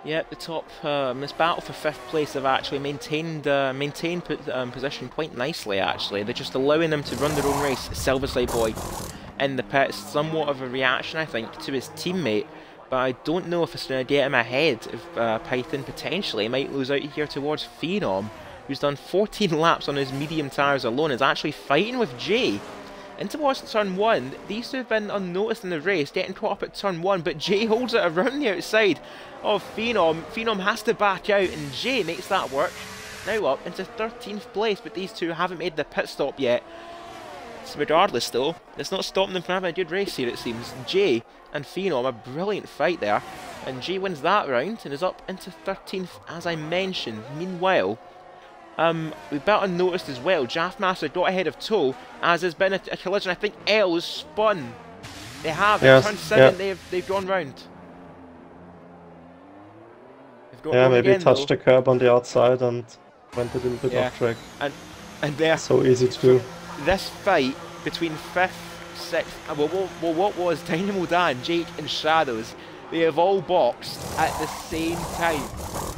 [SPEAKER 1] Yeah, the top, this battle for 5th place have actually maintained position quite nicely actually. They're just allowing them to run their own race. Silverside Boy in the pits, somewhat of a reaction I think to his teammate, but I don't know if it's going to get him ahead of Python potentially. He might lose out here towards Phenom, who's done 14 laps on his medium tyres alone, is actually fighting with Jay. In towards turn 1, these two have been unnoticed in the race, getting caught up at turn 1, but Jay holds it around the outside of Phenom. Phenom has to back out, and Jay makes that work. Now up into 13th place, but these two haven't made the pit stop yet. So regardless though, it's not stopping them from having a good race here it seems. Jay and Phenom, a brilliant fight there, and Jay wins that round and is up into 13th as I mentioned. Meanwhile, we better noticed as well, Jaffmaster got ahead of Tow, as there's been a collision. I think L has spun. They have,
[SPEAKER 2] yes,
[SPEAKER 1] turn 7,
[SPEAKER 2] yeah.
[SPEAKER 1] they've gone round.
[SPEAKER 2] Yeah, maybe touched the curb on the outside and went a little bit off track.
[SPEAKER 1] And they're
[SPEAKER 2] so easy to do.
[SPEAKER 1] This fight between 5th, 6th, well, what was Dynamo Dan, Jake and Shadows, they have all boxed at the same time.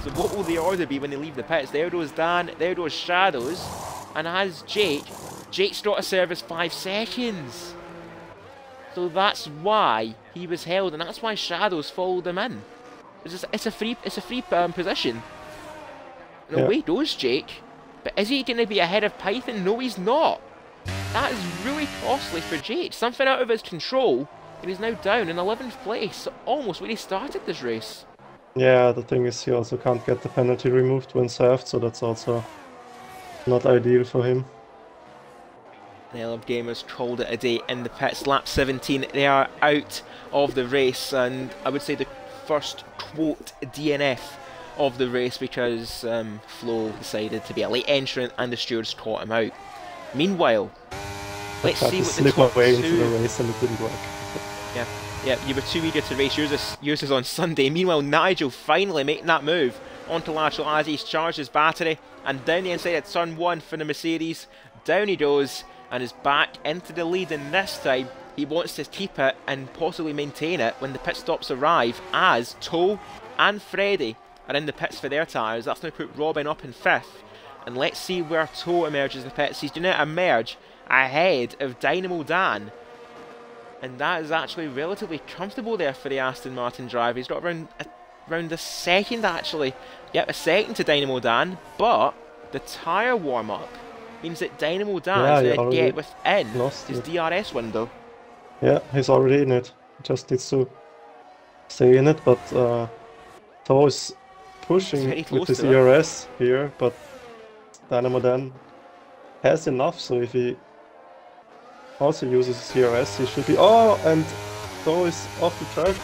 [SPEAKER 1] So what will the order be when they leave the pits? There goes Dan, there goes Shadows, and as Jake's got a service 5 seconds. So that's why he was held, and that's why Shadows followed him in. It's a free position. And away goes Jake. But is he going to be ahead of Python? No, he's not. That is really costly for Jake. Something out of his control, and he's now down in 11th place, almost where he started this race.
[SPEAKER 2] Yeah, the thing is he also can't get the penalty removed when served, so that's also not ideal for him.
[SPEAKER 1] The LF Gamers called it a day in the pits. Lap 17, they are out of the race, and I would say the first quote DNF of the race because Flo decided to be a late entrant and the stewards caught him out. Meanwhile, let's see what the top
[SPEAKER 2] away
[SPEAKER 1] two...
[SPEAKER 2] into the race and it didn't work.
[SPEAKER 1] Yeah, you were too eager to race. Yours is on Sunday. Meanwhile, Nigel finally making that move onto lateral as he's charged his battery, and down the inside of turn 1 for the Mercedes. Down he goes and is back into the lead, and this time he wants to keep it and possibly maintain it when the pit stops arrive, as Tow and Freddy are in the pits for their tyres. That's going to put Robin up in 5th. And let's see where Tow emerges in the pits. He's going to emerge ahead of Dynamo Dan. And that is actually relatively comfortable there for the Aston Martin driver. He's got around a second actually. Yep, a second to Dynamo Dan. But the tyre warm-up means that Dynamo Dan is going to get within his DRS window.
[SPEAKER 2] Yeah, he's already in it. He just needs to stay in it, but Tow is pushing with his ERS here, but Dynamo Dan has enough, so if he also uses his ERS, he should be... Oh, and Tow is off the track.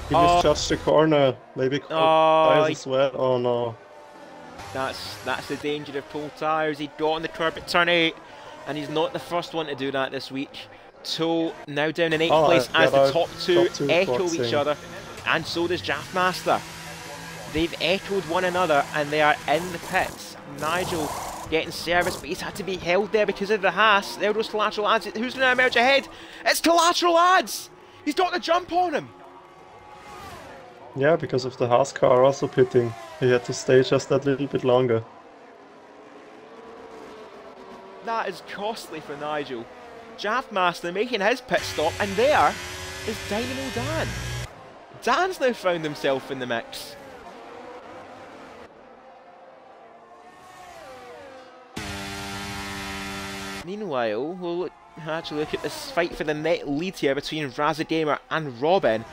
[SPEAKER 2] He misjudged the corner, maybe tires as well. Oh no.
[SPEAKER 1] That's the danger of pull tyres. He got on the curb at turn 8, and he's not the first one to do that this week. Tow now down in 8th place as the top two echo each other, and so does Jaffmaster. They've echoed one another and they are in the pits. Nigel getting service, but he's had to be held there because of the Haas. There goes Collateral Ads. Who's going to emerge ahead? It's Collateral Ads! He's got the jump on him!
[SPEAKER 2] Yeah, because of the Haas car also pitting. He had to stay just that little bit longer.
[SPEAKER 1] That is costly for Nigel. Jaffmaster making his pit stop, and there is Dynamo Dan. Dan's now found himself in the mix. Meanwhile, we'll actually look at this fight for the net lead here between Razagamer and Robin.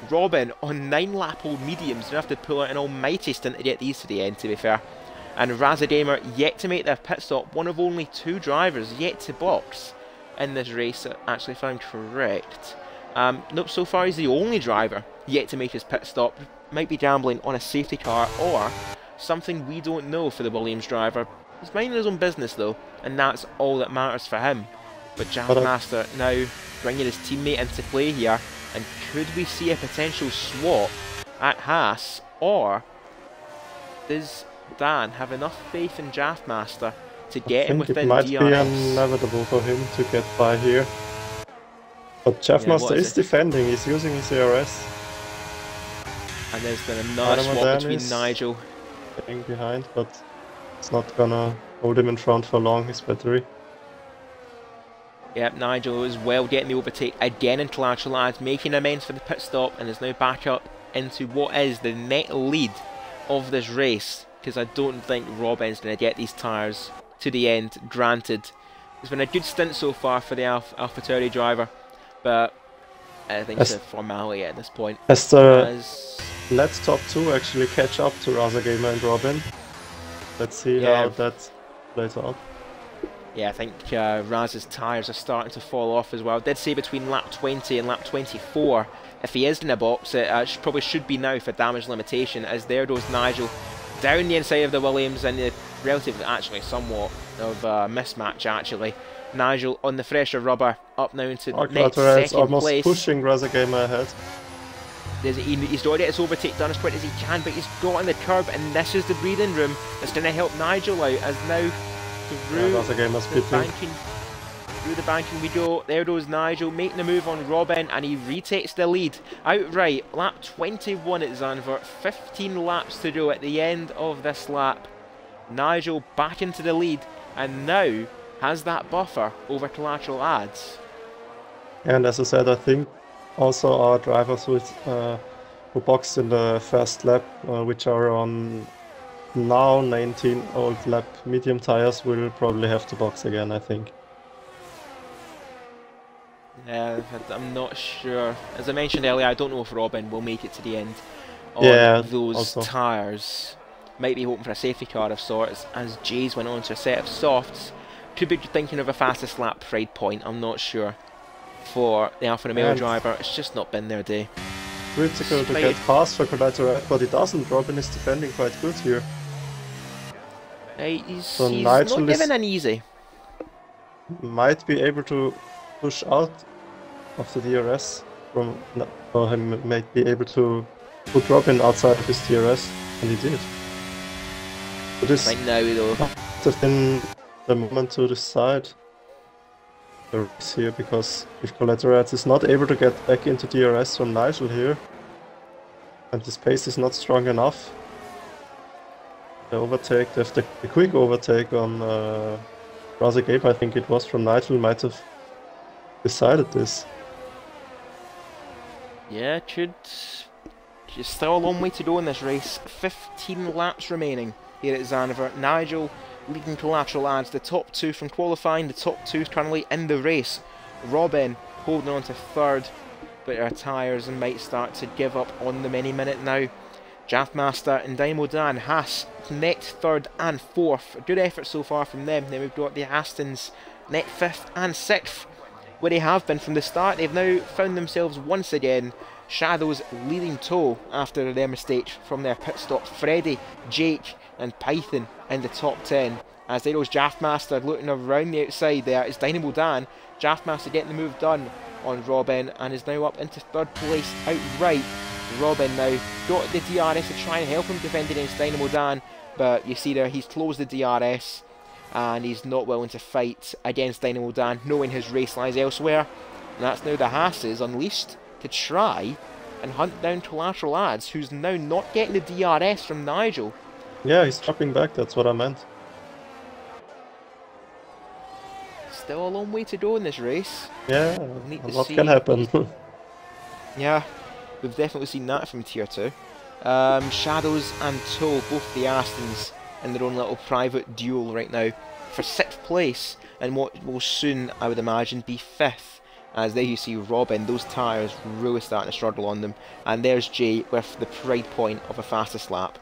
[SPEAKER 1] Robin on 9-lap-old mediums, going to have to pull out an almighty stint to get these to the end, to be fair. And Razagamer yet to make their pit stop, one of only 2 drivers yet to box in this race, actually found correct. Nope, so far he's the only driver yet to make his pit stop. Might be gambling on a safety car or something we don't know for the Williams driver. He's minding his own business though, and that's all that matters for him. But Jaffmaster now bringing his teammate into play here, and could we see a potential swap at Haas, or does Dan have enough faith in Jaffmaster to get him within DRS?
[SPEAKER 2] I think it might be inevitable for him to get by here. But Jaffmaster is defending, he's using his ARS.
[SPEAKER 1] And there's been another swap between Nigel.
[SPEAKER 2] Getting behind, but it's not gonna hold him in front for long, his battery.
[SPEAKER 1] Yep, Nigel as well getting the overtake again in Collateral Ads, making amends for the pit stop, and is now back up into what is the net lead of this race, because I don't think Robin's going to get these tyres to the end, granted. It's been a good stint so far for the AlphaTauri driver, but I think it's a formality at this point.
[SPEAKER 2] As the let's top 2 actually catch up to Razagamer and Robin. Let's see how that plays out.
[SPEAKER 1] Yeah, I think Raz's tyres are starting to fall off as well. I did say between lap 20 and lap 24, if he is in a box, it probably should be now for damage limitation, as there goes Nigel down the inside of the Williams, and the relatively, actually somewhat of a mismatch actually. Nigel on the fresher rubber, up now into next second
[SPEAKER 2] almost
[SPEAKER 1] place.
[SPEAKER 2] Pushing Razagamer ahead.
[SPEAKER 1] He's got to get his overtake done as quick as he can, but he's got on the curb, and this is the breathing room that's going to help Nigel out, as now through the banking we go. There goes Nigel making the move on Robin, and he retakes the lead outright. Lap 21 at Zandvoort, 15 laps to go at the end of this lap. Nigel back into the lead, and now has that buffer over Collateral Ads.
[SPEAKER 2] And as I said, I think also our drivers who boxed in the first lap, which are on now 19 old lap medium tires, will probably have to box again, I think.
[SPEAKER 1] Yeah, I'm not sure. As I mentioned earlier, I don't know if Robin will make it to the end on those tyres. Might be hoping for a safety car of sorts, as Jays went on to a set of softs. Could be thinking of a fastest lap Pride point, I'm not sure. For the Alfa Romeo driver, it's just not been their day.
[SPEAKER 2] Critical to get past for Collateral, but he doesn't. Robin is defending quite good here.
[SPEAKER 1] He's not given an easy.
[SPEAKER 2] Might be able to push out of the DRS from, or he might be able to put Robin outside of his DRS, and he did. But this
[SPEAKER 1] right now, though,
[SPEAKER 2] might have been the moment to decide the race here, because if Collateral is not able to get back into DRS from Nigel here, and the pace is not strong enough, the overtake, the quick overtake on Razagamer, I think it was, from Nigel, might have decided this.
[SPEAKER 1] Yeah, it should. There's still a long way to go in this race. 15 laps remaining here at Zandvoort. Nigel leading Collateral Ads, the top 2 from qualifying, the top 2 currently in the race. Robin holding on to 3rd, but our tyres might start to give up on them any minute now. Jaffmaster and Dynamo Dan, Haas net 3rd and 4th. A good effort so far from them. Then we've got the Astons net 5th and 6th, where they have been from the start. They've now found themselves once again Shadows leading tow after their mistake from their pit stop. Freddy, Jake and Python in the top 10. As there goes Jaffmaster looking around the outside there. It's Dynamo Dan. Jaffmaster getting the move done on Robin, and is now up into 3rd place outright. Robin now got the DRS to try and help him defend against Dynamo Dan, but you see there he's closed the DRS. and he's not willing to fight against Dynamo Dan, knowing his race lies elsewhere. And that's now the Haas's unleashed to try and hunt down Collateral Ads, who's now not getting the DRS from Nigel.
[SPEAKER 2] Yeah, he's dropping back, that's what I meant.
[SPEAKER 1] Still a long way to go in this race.
[SPEAKER 2] Yeah, a lot can happen.
[SPEAKER 1] Yeah, we've definitely seen that from Tier 2. Shadows and Toll, both the Astons, in their own little private duel right now for 6th place, and what will soon, I would imagine, be 5th. As there you see Robin, those tyres really starting to struggle on them. And there's Jay with the pride point of a fastest lap.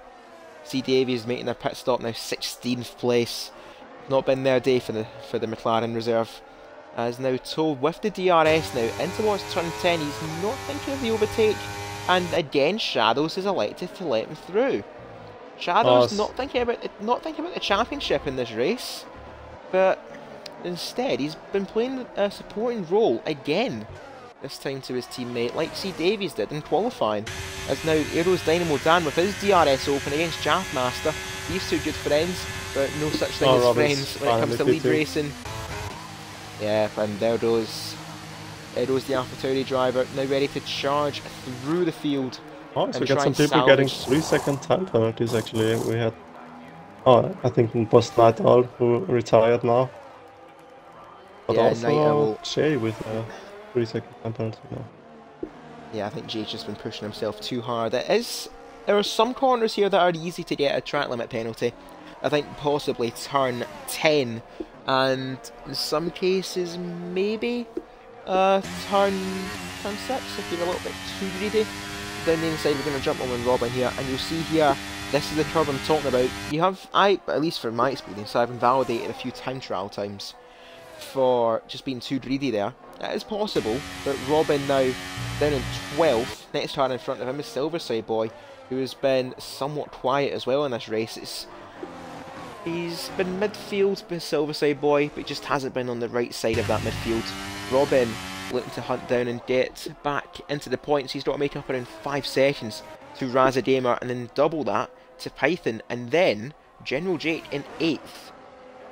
[SPEAKER 1] C. Davies making their pit stop now, 16th place. Not been their day for the McLaren reserve. As now Toll with the DRS now in towards turn 10, he's not thinking of the overtake. And again, Shadows has elected to let him through. Shadows not thinking about the championship in this race, but instead he's been playing a supporting role again. This time to his teammate, like C. Davies did in qualifying. As now Aero's Dynamo Dan with his DRS open against Jaffmaster. These two good friends, but no such thing as friends when it comes to lead racing. Yeah, and there goes Edo's the AlphaTauri driver, now ready to charge through the field.
[SPEAKER 2] Oh, so we got some people getting 3-second time penalties actually. We had, I think it was Night Owl who retired now. But yeah, also Jay with a 3-second time penalty now.
[SPEAKER 1] Yeah, I think Jay's just been pushing himself too hard. There are some corners here that are easy to get a track limit penalty. I think possibly turn 10, and in some cases maybe turn 6 if you're a little bit too greedy. Down the inside we're going to jump on with Robin here, and you'll see here, this is the curve I'm talking about. You have, at least from my experience, I've invalidated a few time trial times for just being too greedy there. It is possible, but Robin now down in 12th, next car in front of him is Silverside Boy, who has been somewhat quiet as well in this race. He's been midfield with Silverside Boy, but just hasn't been on the right side of that midfield. Robin looking to hunt down and get back into the points. He's got to make up around 5 seconds to Razadamer, and then double that to Python, and then General Jake in 8th.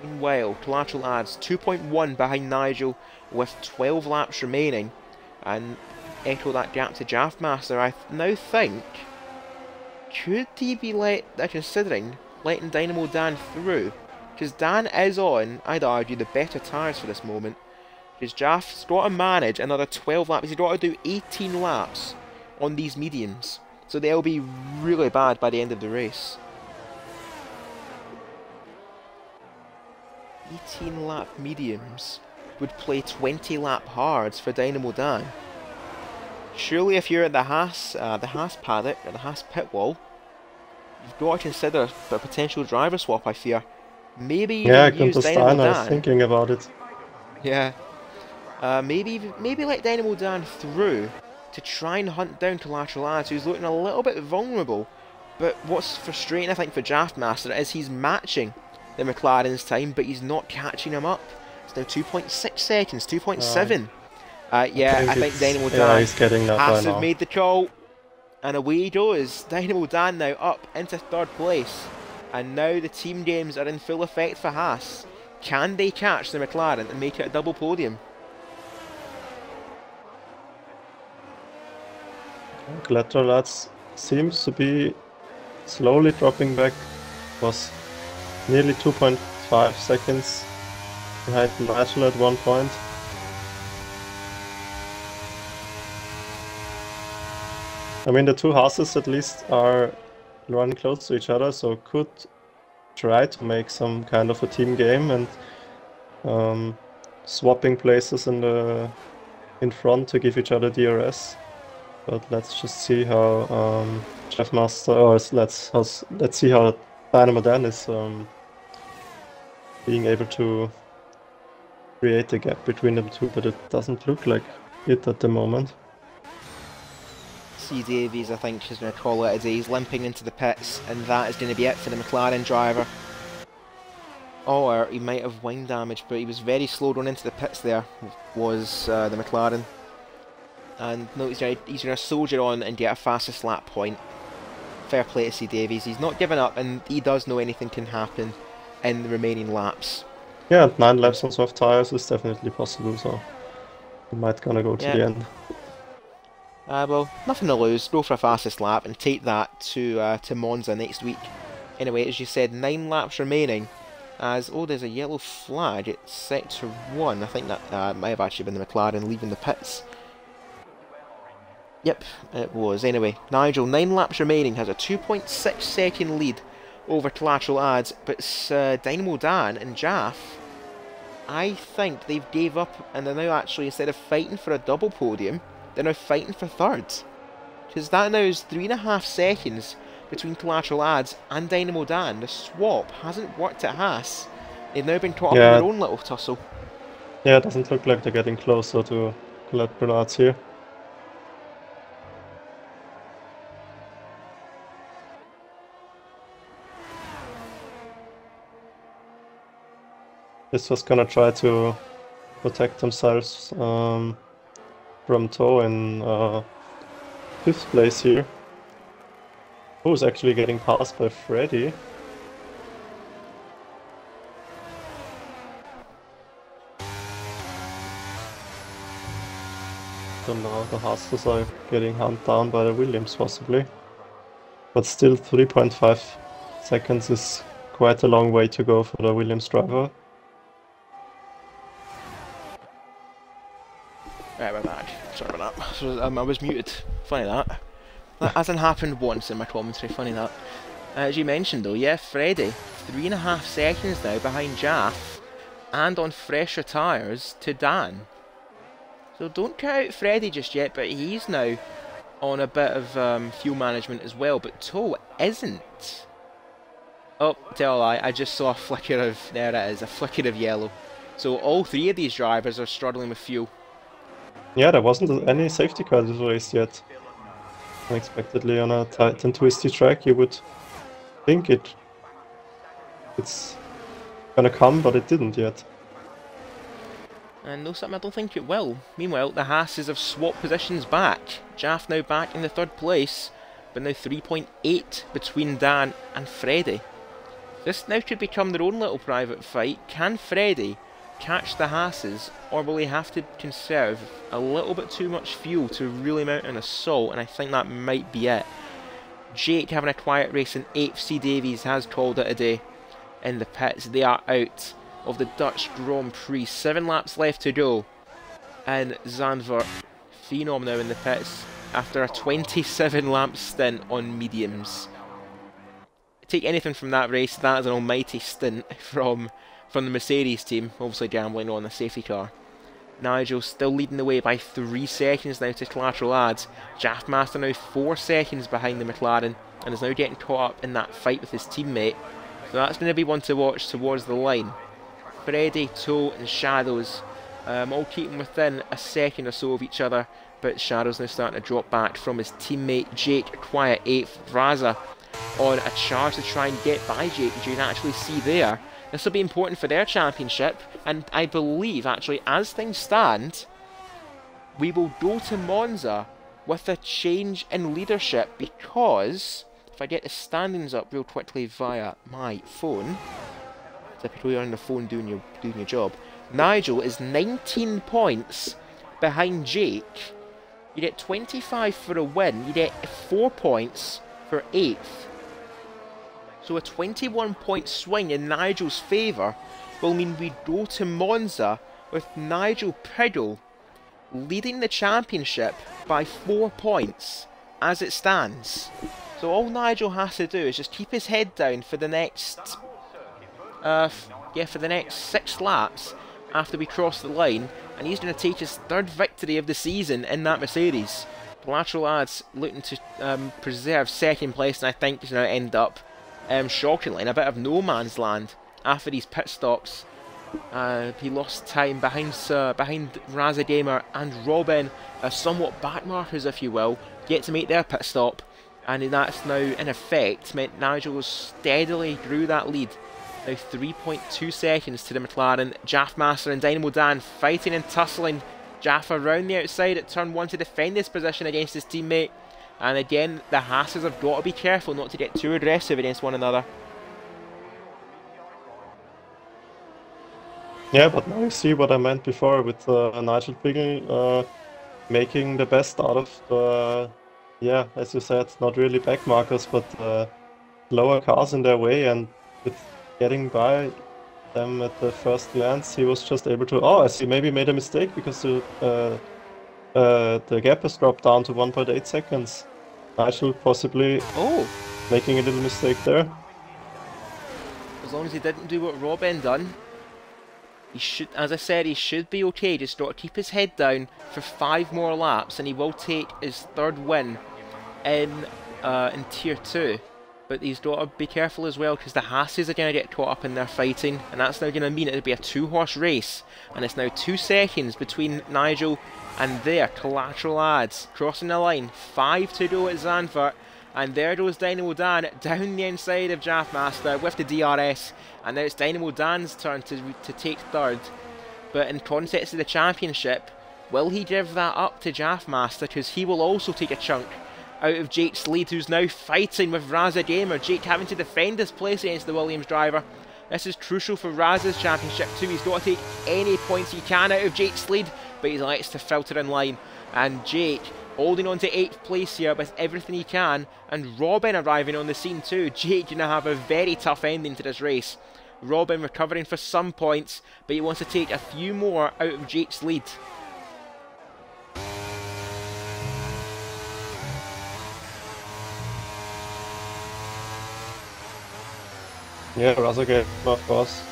[SPEAKER 1] Meanwhile, Collateral Ads 2.1 behind Nigel with 12 laps remaining, and echo that gap to Jaffmaster. I now think, could he be considering letting Dynamo Dan through? Because Dan is on, I'd argue, the better tyres for this moment. Because Jaff's got to manage another 12 laps. He's got to do 18 laps on these mediums. So they'll be really bad by the end of the race. 18 lap mediums would play 20 lap hards for Dynamo Dan. Surely if you're at the Haas paddock, or the Haas pit wall, you've got to consider a potential driver swap, I fear. Maybe use Dynamo Dan.
[SPEAKER 2] I was thinking about it.
[SPEAKER 1] Yeah. Maybe let Dynamo Dan through to try and hunt down Collateral Ads, who's looking a little bit vulnerable. But what's frustrating, I think, for Draftmaster is he's matching the McLaren's time, but he's not catching him up. It's now 2.6 seconds, 2.7. I think Dynamo Dan
[SPEAKER 2] he's getting that
[SPEAKER 1] has to have made the call. And away he goes. Dynamo Dan now up into 3rd place. And now the team games are in full effect for Haas. Can they catch the McLaren and make it a double podium?
[SPEAKER 2] Collateral Ads seems to be slowly dropping back. Was nearly 2.5 seconds behind Nigel at one point. I mean, the two houses at least are running close to each other, so could try to make some kind of a team game and swapping places in front to give each other DRS. But let's just see how Jaffmaster, or let's see how Dynamo Dan is being able to create a gap between them two, but it doesn't look like it at the moment.
[SPEAKER 1] C. Davies, I think, is going to call it a day. He's limping into the pits, and that is going to be it for the McLaren driver. Or he might have wing damage, but he was very slow going into the pits there, was the McLaren. And no, he's going to soldier on and get a fastest lap point. Fair play to C. Davies. He's not giving up, and he does know anything can happen. in the remaining laps.
[SPEAKER 2] Yeah, 9 laps on soft tires is definitely possible, so we might gonna go to
[SPEAKER 1] Yeah.
[SPEAKER 2] the end.
[SPEAKER 1] Well, nothing to lose. Go for a fastest lap and take that to Monza next week. Anyway, as you said, 9 laps remaining. As, oh, there's a yellow flag at Sector 1. I think that might have actually been the McLaren leaving the pits. Yep, it was. Anyway, Nigel, 9 laps remaining, has a 2.6 second lead over Collateral Ads, but Dynamo Dan and Jaff, I think they've gave up and they're now actually, instead of fighting for a double podium, they're now fighting for third. Because that now is 3.5 seconds between Collateral Ads and Dynamo Dan. The swap hasn't worked at Haas. They've now been caught up in their own little tussle.
[SPEAKER 2] Yeah, it doesn't look like they're getting closer to Collateral Ads here. This was gonna try to protect themselves from Toe in 5th place here. Who's actually getting passed by Freddy? Don't know, the Haasers are getting hunted down by the Williams possibly. But still 3.5 seconds is quite a long way to go for the Williams driver.
[SPEAKER 1] Right, we're back. Sorry about that. So, I was muted. Funny that. That hasn't happened once in my commentary. Funny that. As you mentioned though, yeah, Freddy, 3.5 seconds now behind Jaff, and on fresher tyres to Dan. So don't count out Freddy just yet, but he's now on a bit of fuel management as well, but Toe isn't. Oh, tell a lie, I just saw a flicker of, there it is, a flicker of yellow. So all 3 of these drivers are struggling with fuel.
[SPEAKER 2] Yeah, there wasn't any safety car this race yet. Unexpectedly on a tight and twisty track, you would think it's gonna come, but it didn't yet.
[SPEAKER 1] And no, something I don't think it will. Meanwhile, the Haases have swapped positions back. Jaff now back in the 3rd place, but now 3.8 between Dan and Freddy. This now could become their own little private fight. Can Freddy catch the Haases, or will he have to conserve a little bit too much fuel to really mount an assault? And I think that might be it. Jake, having a quiet race in 8th, C Davies has called it a day in the pits. They are out of the Dutch Grand Prix. 7 laps left to go. And Zandvoort, Phenom now in the pits after a 27 lap stint on mediums. Take anything from that race, that is an almighty stint from the Mercedes team, obviously gambling on the safety car. Nigel still leading the way by 3 seconds now to Collateral Ads. Jaffmaster now 4 seconds behind the McLaren and is now getting caught up in that fight with his teammate. So that's going to be one to watch towards the line. Freddy, Toe and Shadows all keeping within a second or so of each other, but Shadows now starting to drop back from his teammate Jake, quiet 8th. Raza on a charge to try and get by Jake, as you can actually see there. This will be important for their championship, and I believe actually as things stand we will go to Monza with a change in leadership, because if I get the standings up real quickly via my phone, typically you're on the phone doing your job, Nigel is 19 points behind Jake. You get 25 for a win, you get 4 points for 8th. So a 21 point swing in Nigel's favour will mean we go to Monza with Nigel Piggle leading the championship by 4 points as it stands. So all Nigel has to do is just keep his head down for the next for the next 6 laps after we cross the line, and he's going to take his 3rd victory of the season in that Mercedes. Collateral Ads looking to preserve 2nd place, and I think he's going to end up shockingly in a bit of no man's land after these pit stops. He lost time behind Raza Gamer and Robin, somewhat backmarkers if you will, get to make their pit stop, and that's now in effect meant Nigel steadily grew that lead. Now 3.2 seconds to the McLaren. Jaffmaster and Dynamo Dan fighting and tussling. Jaff around the outside at turn 1 to defend his position against his teammate. And again, the Haases have got to be careful not to get too aggressive against one another.
[SPEAKER 2] Yeah, but now you see what I meant before with Nigel Piggle making the best out of the, yeah, as you said, not really backmarkers, but lower cars in their way, and with getting by them at the first glance, he was just able to. Oh, I see. Maybe made a mistake because the gap has dropped down to 1.8 seconds. Nigel possibly making a little mistake there.
[SPEAKER 1] As long as he didn't do what Robin done, he should, as I said, he should be okay. Just got to keep his head down for 5 more laps, and he will take his 3rd win in Tier 2. But he's got to be careful as well, because the Haas's are going to get caught up in their fighting, and that's now going to mean it'll be a 2-horse race. And it's now 2 seconds between Nigel and their collateral ads. Crossing the line, 5 to go at Zandvoort. And there goes Dynamo Dan down the inside of Jaffmaster with the DRS. And now it's Dynamo Dan's turn to take 3rd. But in context of the championship, will he give that up to Jaffmaster? Because he will also take a chunk out of Jake's lead, who's now fighting with Raza Gamer. Jake having to defend his place against the Williams driver. This is crucial for Raza's championship too. He's got to take any points he can out of Jake's lead, but he likes to filter in line. And Jake holding on to 8th place here with everything he can, and Robin arriving on the scene too. Jake going to have a very tough ending to this race. Robin recovering for some points, but he wants to take a few more out of Jake's lead.
[SPEAKER 2] Yeah, Raza gave, of course,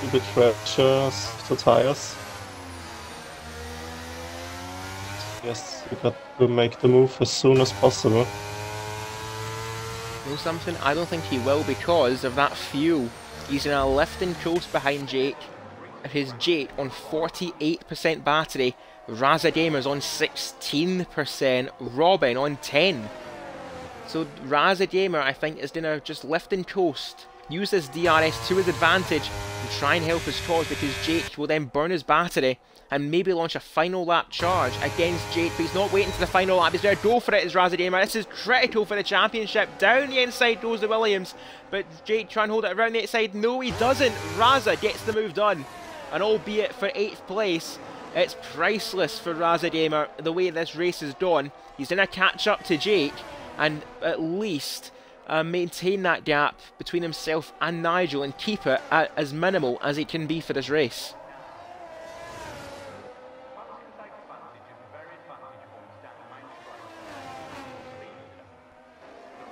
[SPEAKER 2] a bit pressures to tires. Yes, you got to make the move as soon as possible.
[SPEAKER 1] You know something? I don't think he will because of that fuel. He's in a lift and coast behind Jake. It is Jake on 48% battery. Raza Gamer's on 16%. Robin on 10%. So Raza Gamer, I think, is going to just lift and coast. Use this DRS to his advantage and try and help his cause, because Jake will then burn his battery and maybe launch a final lap charge against Jake, but he's not waiting to the final lap. He's going to go for it as Raza Gamer. This is critical for the championship. Down the inside goes the Williams, but Jake trying to hold it around the outside. No, he doesn't. Raza gets the move done, and albeit for 8th place, it's priceless for Raza Gamer the way this race is done. He's going to catch up to Jake and at least maintain that gap between himself and Nigel and keep it at as minimal as it can be for this race.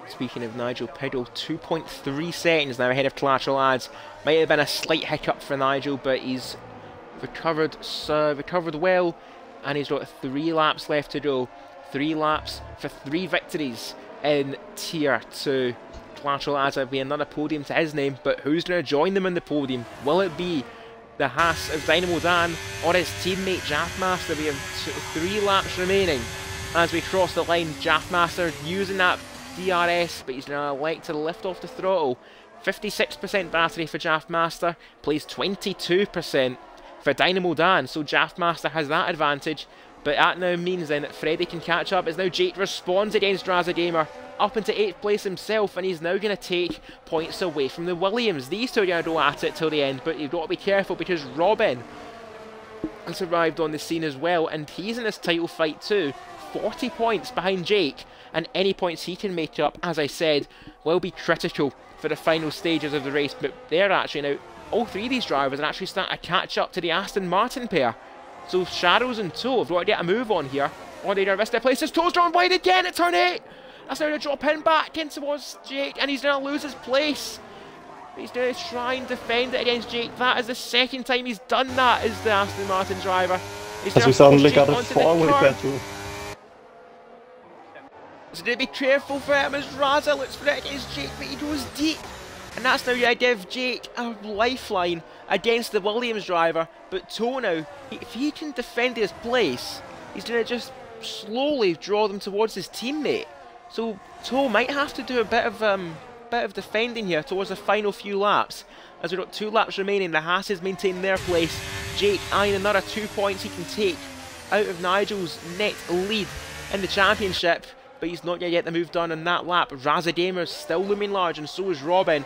[SPEAKER 1] Speaking of Nigel Piddle, 2.3 seconds now ahead of Collateral Ads. Might have been a slight hiccup for Nigel, but he's recovered well, and he's got 3 laps left to go. 3 laps for 3 victories in Tier 2. Collateral Ads will be another podium to his name, but who's going to join them in the podium? Will it be the Haas of Dynamo Dan or his teammate Jaffmaster? We have 3 laps remaining as we cross the line. Jaffmaster using that DRS, but he's going to like to lift off the throttle. 56% battery for Jaffmaster, plays 22% for Dynamo Dan, so Jaffmaster has that advantage. But that now means then that Freddie can catch up, as now Jake responds against Raza Gamer, up into 8th place himself, and he's now going to take points away from the Williams. These two are going to go at it till the end, but you've got to be careful because Robin has arrived on the scene as well, and he's in this title fight too. 40 points behind Jake, and any points he can make up, as I said, will be critical for the final stages of the race. But they're actually now, all 3 of these drivers are actually starting to catch up to the Aston Martin pair. So Shadows and Toe have got to get a move on here, or they're going to risk their places. Toe's drawn wide again at turn 8. That's now going to drop him back in towards Jake, and he's going to lose his place. He's going to try and defend it against Jake. That is the 2nd time he's done that as the Aston Martin driver. He's
[SPEAKER 2] As we suddenly got a 4-way battle.
[SPEAKER 1] So to be careful for him as Raza looks for it against Jake, but he goes deep. And that's now going to give Jake a lifeline against the Williams driver. But Toe now, if he can defend his place, he's going to just slowly draw them towards his teammate. So Toe might have to do a bit of defending here towards the final few laps. As we've got 2 laps remaining, the Haas's maintain their place. Jake eyeing another 2 points he can take out of Nigel's net lead in the championship, but he's not going to get the move done on that lap. Raza Gamer's still looming large, and so is Robin.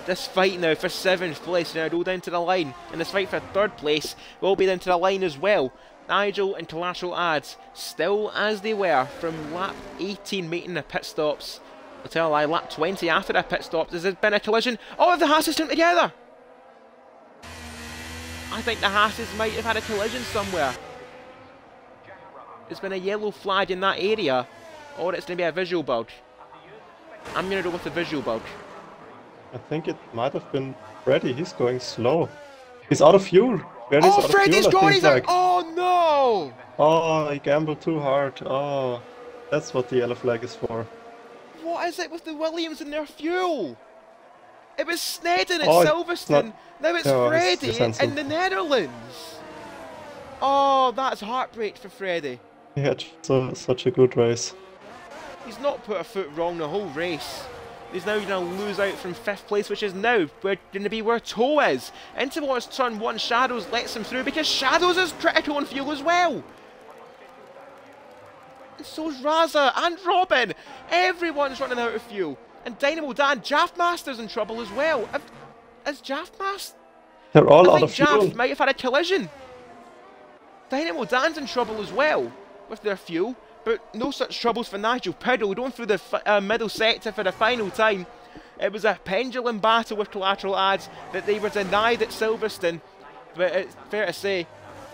[SPEAKER 1] this fight now for 7th place now go down to the line, and this fight for 3rd place will be down to the line as well. Nigel and Collateral Ads still as they were from lap 18 making the pit stops. I'll tell a lie, lap 20 after the pit stops, has there been a collision? Oh, the Haas's come together! I think the Haas's might have had a collision somewhere. There's been a yellow flag in that area, or it's going to be a visual bug. I'm going to go with the visual bug.
[SPEAKER 2] I think it might have been Freddy. He's going slow. He's out of fuel. Freddy's out of
[SPEAKER 1] Freddy's
[SPEAKER 2] fuel,
[SPEAKER 1] gone! He's
[SPEAKER 2] like.
[SPEAKER 1] Oh no!
[SPEAKER 2] Oh, he gambled too hard. Oh, that's what the yellow flag is for.
[SPEAKER 1] What is it with the Williams and their fuel? It was Snedden at
[SPEAKER 2] Oh,
[SPEAKER 1] Silverstone. Now it's Freddy in the Netherlands. Oh, that's heartbreak for Freddy.
[SPEAKER 2] He had such a good race.
[SPEAKER 1] He's not put a foot wrong the whole race. He's now going to lose out from 5th place, which is now going to be where Toe is. In towards turn 1, Shadows lets him through because Shadows is critical on fuel as well. And so's Raza and Robin. Everyone's running out of fuel. And Dynamo Dan, Jaffmaster's in trouble as well. Is Jaffmaster?
[SPEAKER 2] They're all
[SPEAKER 1] I
[SPEAKER 2] out of
[SPEAKER 1] think
[SPEAKER 2] fuel.
[SPEAKER 1] Jaff might have had a collision. Dynamo Dan's in trouble as well with their fuel. But no such troubles for Nigel Piddle, going through the middle sector for the final time. It was a pendulum battle with Collateral Ads that they were denied at Silverstone. But it's fair to say,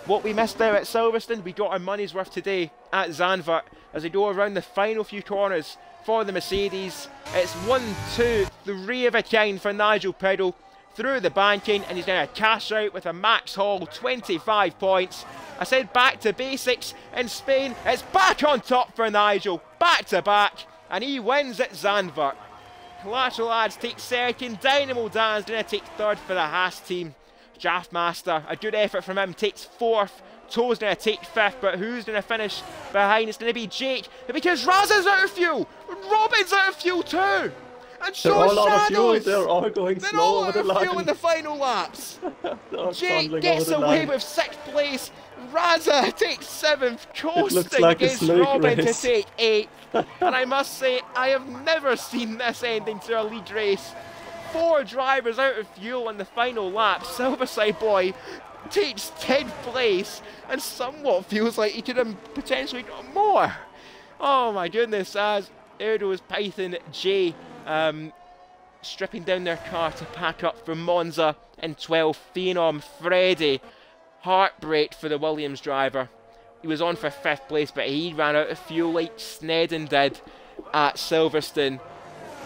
[SPEAKER 1] what we missed out at Silverstone, we got our money's worth today at Zandvoort as they go around the final few corners for the Mercedes. It's 1, 2, 3 of a kind for Nigel Piddle through the banking, and he's going to cash out with a max haul, 25 points. I said back to basics in Spain. It's back on top for Nigel, back to back, and he wins at Zandvoort. Collateral Ads take 2nd, Dynamo Dan's going to take 3rd for the Haas team. Jaffmaster, a good effort from him, takes 4th. Toe's going to take 5th, but who's going to finish behind? It's going to be Jake, because Raza's out of fuel, Robin's out of fuel too. And so
[SPEAKER 2] They're all
[SPEAKER 1] Shadows.
[SPEAKER 2] out of fuel. They're all going
[SPEAKER 1] They're
[SPEAKER 2] slow
[SPEAKER 1] all
[SPEAKER 2] over
[SPEAKER 1] out
[SPEAKER 2] the
[SPEAKER 1] of
[SPEAKER 2] line.
[SPEAKER 1] fuel in the final laps. Jake gets
[SPEAKER 2] over the
[SPEAKER 1] away
[SPEAKER 2] line.
[SPEAKER 1] with 6th place. Raza takes 7th, coasting
[SPEAKER 2] like a
[SPEAKER 1] against
[SPEAKER 2] snake
[SPEAKER 1] Robin
[SPEAKER 2] race.
[SPEAKER 1] to take 8th. And I must say, I have never seen this ending to a lead race. 4 drivers out of fuel in the final lap. Silverside Boy takes 10th place, and somewhat feels like he could have potentially done more. Oh my goodness, as Erdo's Python J stripping down their car to pack up for Monza in 12th. Phenom Freddy, heartbreak for the Williams driver. He was on for 5th place, but he ran out of fuel like Snedden did at Silverstone.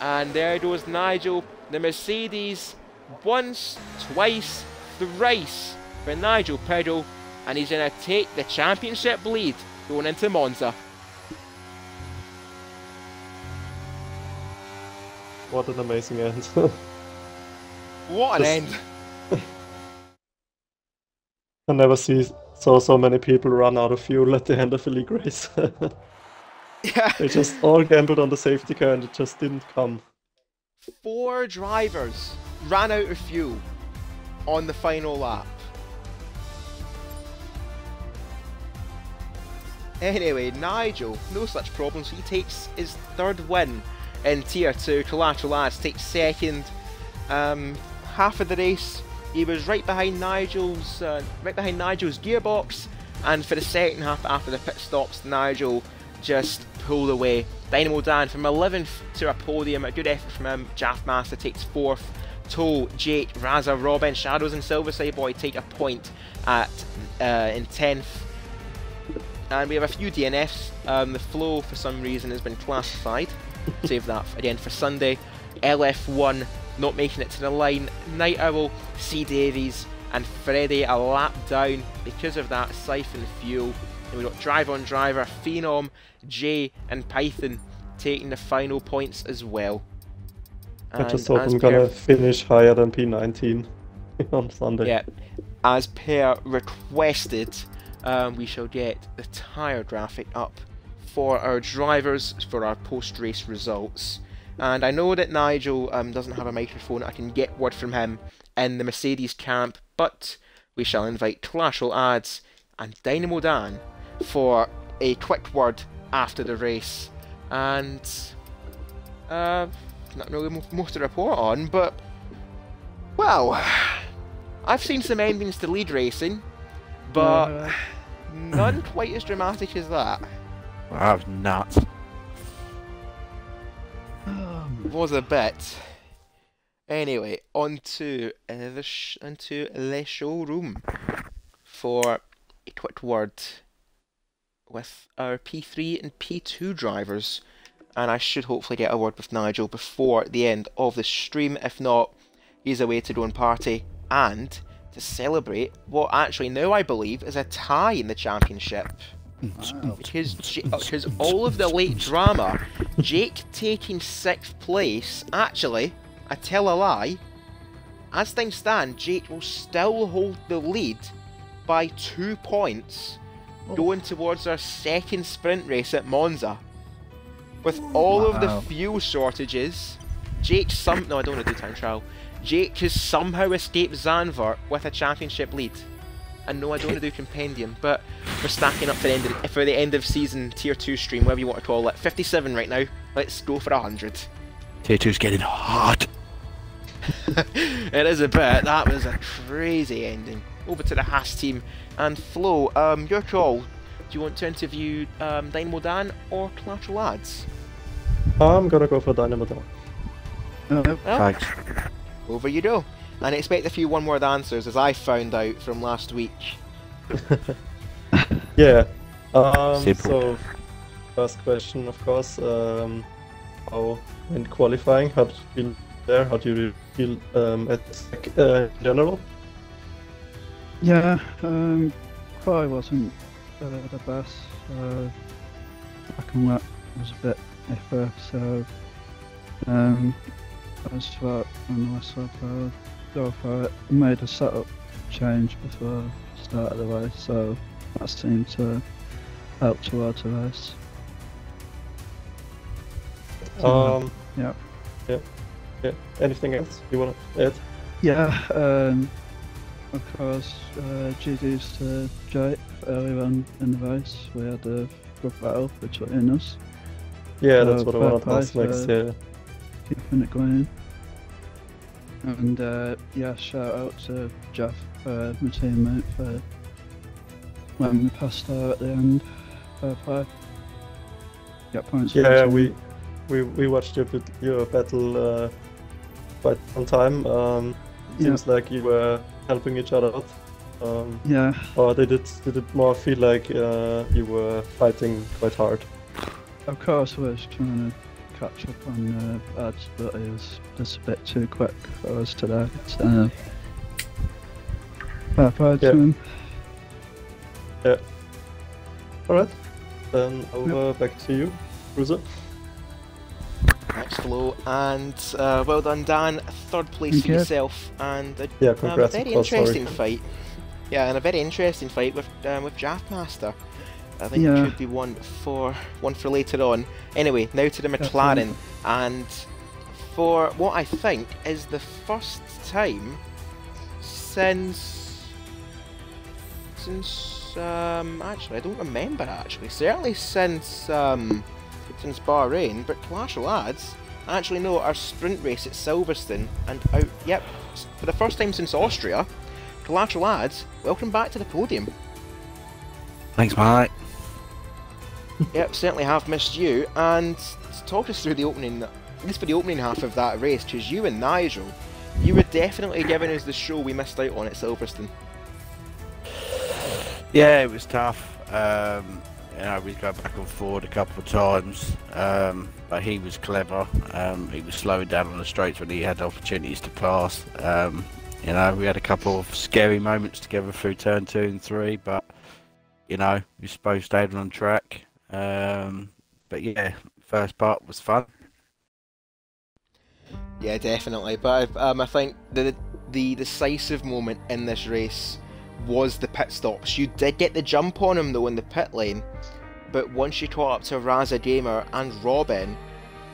[SPEAKER 1] And there goes Nigel, the Mercedes, once, twice, thrice for Nigel Piddle, and he's going to take the championship lead going into Monza.
[SPEAKER 2] What an amazing end.
[SPEAKER 1] What an end.
[SPEAKER 2] I never saw so many people run out of fuel at the end of a league race.
[SPEAKER 1] Yeah.
[SPEAKER 2] They just all gambled on the safety car and it just didn't come.
[SPEAKER 1] 4 drivers ran out of fuel on the final lap. Anyway, Nigel, no such problems. He takes his 3rd win in Tier 2. Collateral Ads takes 2nd. Half of the race, he was right behind Nigel's gearbox, and for the second half, after the pit stops, Nigel just pulled away. Dynamo Dan from 11th to a podium, a good effort from him. Jaffmaster takes 4th. Toe, Jake, Raza, Robin, Shadows and Silverside Boy take a point at in 10th. And we have a few DNFs. The flow, for some reason, has been classified. Save that again for Sunday. LF1 not making it to the line. Night Owl, C Davies and Freddy a lap down because of that siphon fuel. And we've got Drive on Driver, Phenom, Jay and Python taking the final points as well.
[SPEAKER 2] I just hope I'm gonna finish higher than P19 on Sunday.
[SPEAKER 1] Yeah, as per requested, we shall get the tyre graphic up for our drivers for our post-race results. And I know that Nigel doesn't have a microphone. I can get word from him in the Mercedes camp, but we shall invite Collateral Ads and Dynamo Dan for a quick word after the race. And not really much to report on, but Well, I've seen some endings to lead racing, but none quite as dramatic as that.
[SPEAKER 3] I was nuts.
[SPEAKER 1] Was a bit. Anyway, onto the showroom for a quick word with our P3 and P2 drivers, and I should hopefully get a word with Nigel before the end of the stream. If not, he's away to go and party and to celebrate what actually now I believe is a tie in the championship.
[SPEAKER 3] Wow.
[SPEAKER 1] Because all of the late drama, Jake taking 6th place, actually, I tell a lie, as things stand, Jake will still hold the lead by 2 points going towards our second sprint race at Monza. With all of the fuel shortages, Jake no, I don't want to do time trial. Jake has somehow escaped Zandvoort with a championship lead. And no, I don't want to do compendium, but we're stacking up for the end of season tier 2 stream, whatever you want to call it. 57 right now. Let's go for 100.
[SPEAKER 3] Tier 2's getting hot.
[SPEAKER 1] It is a bit. That was a crazy ending. Over to the Haas team and Flo. Your call. Do you want to interview Dynamo Dan or Collateral Lads?
[SPEAKER 2] I'm gonna go for Dynamo Dan.
[SPEAKER 1] Well,
[SPEAKER 3] Thanks.
[SPEAKER 1] over you go. And expect a few one-word answers, as I found out from last week.
[SPEAKER 2] Yeah.
[SPEAKER 3] Simple.
[SPEAKER 2] So, first question, of course. How in qualifying? How did you feel there? How do you feel in general?
[SPEAKER 4] Yeah, probably wasn't the best. Second lap was a bit iffy, so I just thought on the last lap go for it. I made a setup change before the start of the race, so that seemed to help towards the race. Yeah.
[SPEAKER 2] Anything else you want to add?
[SPEAKER 4] Yeah, of course, GG's to Jake earlier on in the race. We had a good battle between us.
[SPEAKER 2] Yeah, that's what I
[SPEAKER 4] fair
[SPEAKER 2] wanted to ask
[SPEAKER 4] play
[SPEAKER 2] next.
[SPEAKER 4] for
[SPEAKER 2] Yeah.
[SPEAKER 4] keeping it going. And yeah, shout out to Jeff, my teammate, for letting me pass there at the end. Fair play. Get points. for
[SPEAKER 2] Yeah,
[SPEAKER 4] the team.
[SPEAKER 2] we watched your battle quite some time. Seems like you were helping each other out.
[SPEAKER 4] Yeah,
[SPEAKER 2] Or did it more feel like you were fighting quite hard?
[SPEAKER 4] of course I was trying to catch up on ads, but it was just a bit too quick for us today. So, fair play to
[SPEAKER 2] Yeah.
[SPEAKER 4] him.
[SPEAKER 2] Alright, then over back to you, Cruiser.
[SPEAKER 1] Thanks, Flo, and well done, Dan. 3rd place
[SPEAKER 4] Thank
[SPEAKER 1] for
[SPEAKER 4] you.
[SPEAKER 1] yourself, and
[SPEAKER 2] Yeah,
[SPEAKER 1] a
[SPEAKER 2] congrats,
[SPEAKER 1] very
[SPEAKER 2] of course,
[SPEAKER 1] interesting
[SPEAKER 2] sorry.
[SPEAKER 1] fight. Yeah, and a very interesting fight with Draftmaster. I think
[SPEAKER 4] Yeah.
[SPEAKER 1] it could be one for later on. Anyway, now to the McLaren, and for what I think is the first time since actually I don't remember certainly since Bahrain, but Collateral Lads actually know our sprint race at Silverstone and out. For the first time since Austria, Collateral Lads, welcome back to the podium.
[SPEAKER 3] Thanks, mate.
[SPEAKER 1] Yep, certainly have missed you, and talk us through the opening, at least for the opening half of that race, because you and Nigel, you were definitely giving us the show we missed out on at Silverstone.
[SPEAKER 3] Yeah, it was tough. You know, we go back and forward a couple of times, but he was clever. He was slowing down on the straights when he had opportunities to pass. You know, we had a couple of scary moments together through turn 2 and 3, but you know, we both stayed on track. But yeah, first part was fun.
[SPEAKER 1] Yeah, definitely. But I think the decisive moment in this race was the pit stops. You did get the jump on him though in the pit lane, but once you caught up to Raza Gamer and Robin,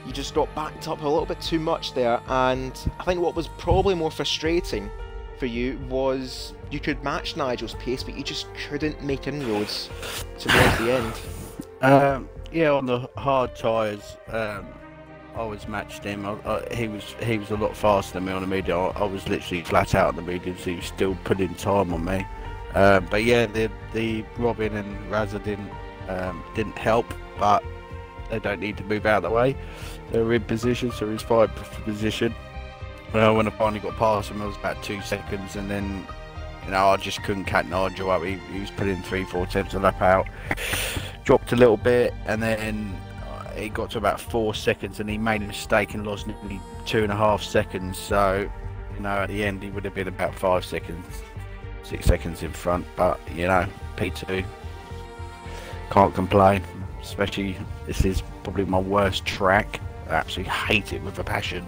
[SPEAKER 1] you just got backed up a little bit too much there. And I think what was probably more frustrating for you was you could match Nigel's pace, but you just couldn't make inroads towards the end.
[SPEAKER 3] Yeah, on the hard tyres, was matched him. He was a lot faster than me on the medium. I was literally flat out on the mediums. He was still putting time on me. But yeah, the Robin and Razza didn't help. But they don't need to move out of the way. They were in position, so he's fine for position. When I finally got past him, it was about 2 seconds, and then I just couldn't catch Nigel up. He was putting 3-4 tenths a lap out. Dropped a little bit, and then he got to about 4 seconds, and he made a mistake and lost nearly 2.5 seconds. So, at the end, he would have been about 5 seconds, 6 seconds in front. But P2, can't complain. Especially, this is probably my worst track. I absolutely hate it with a passion.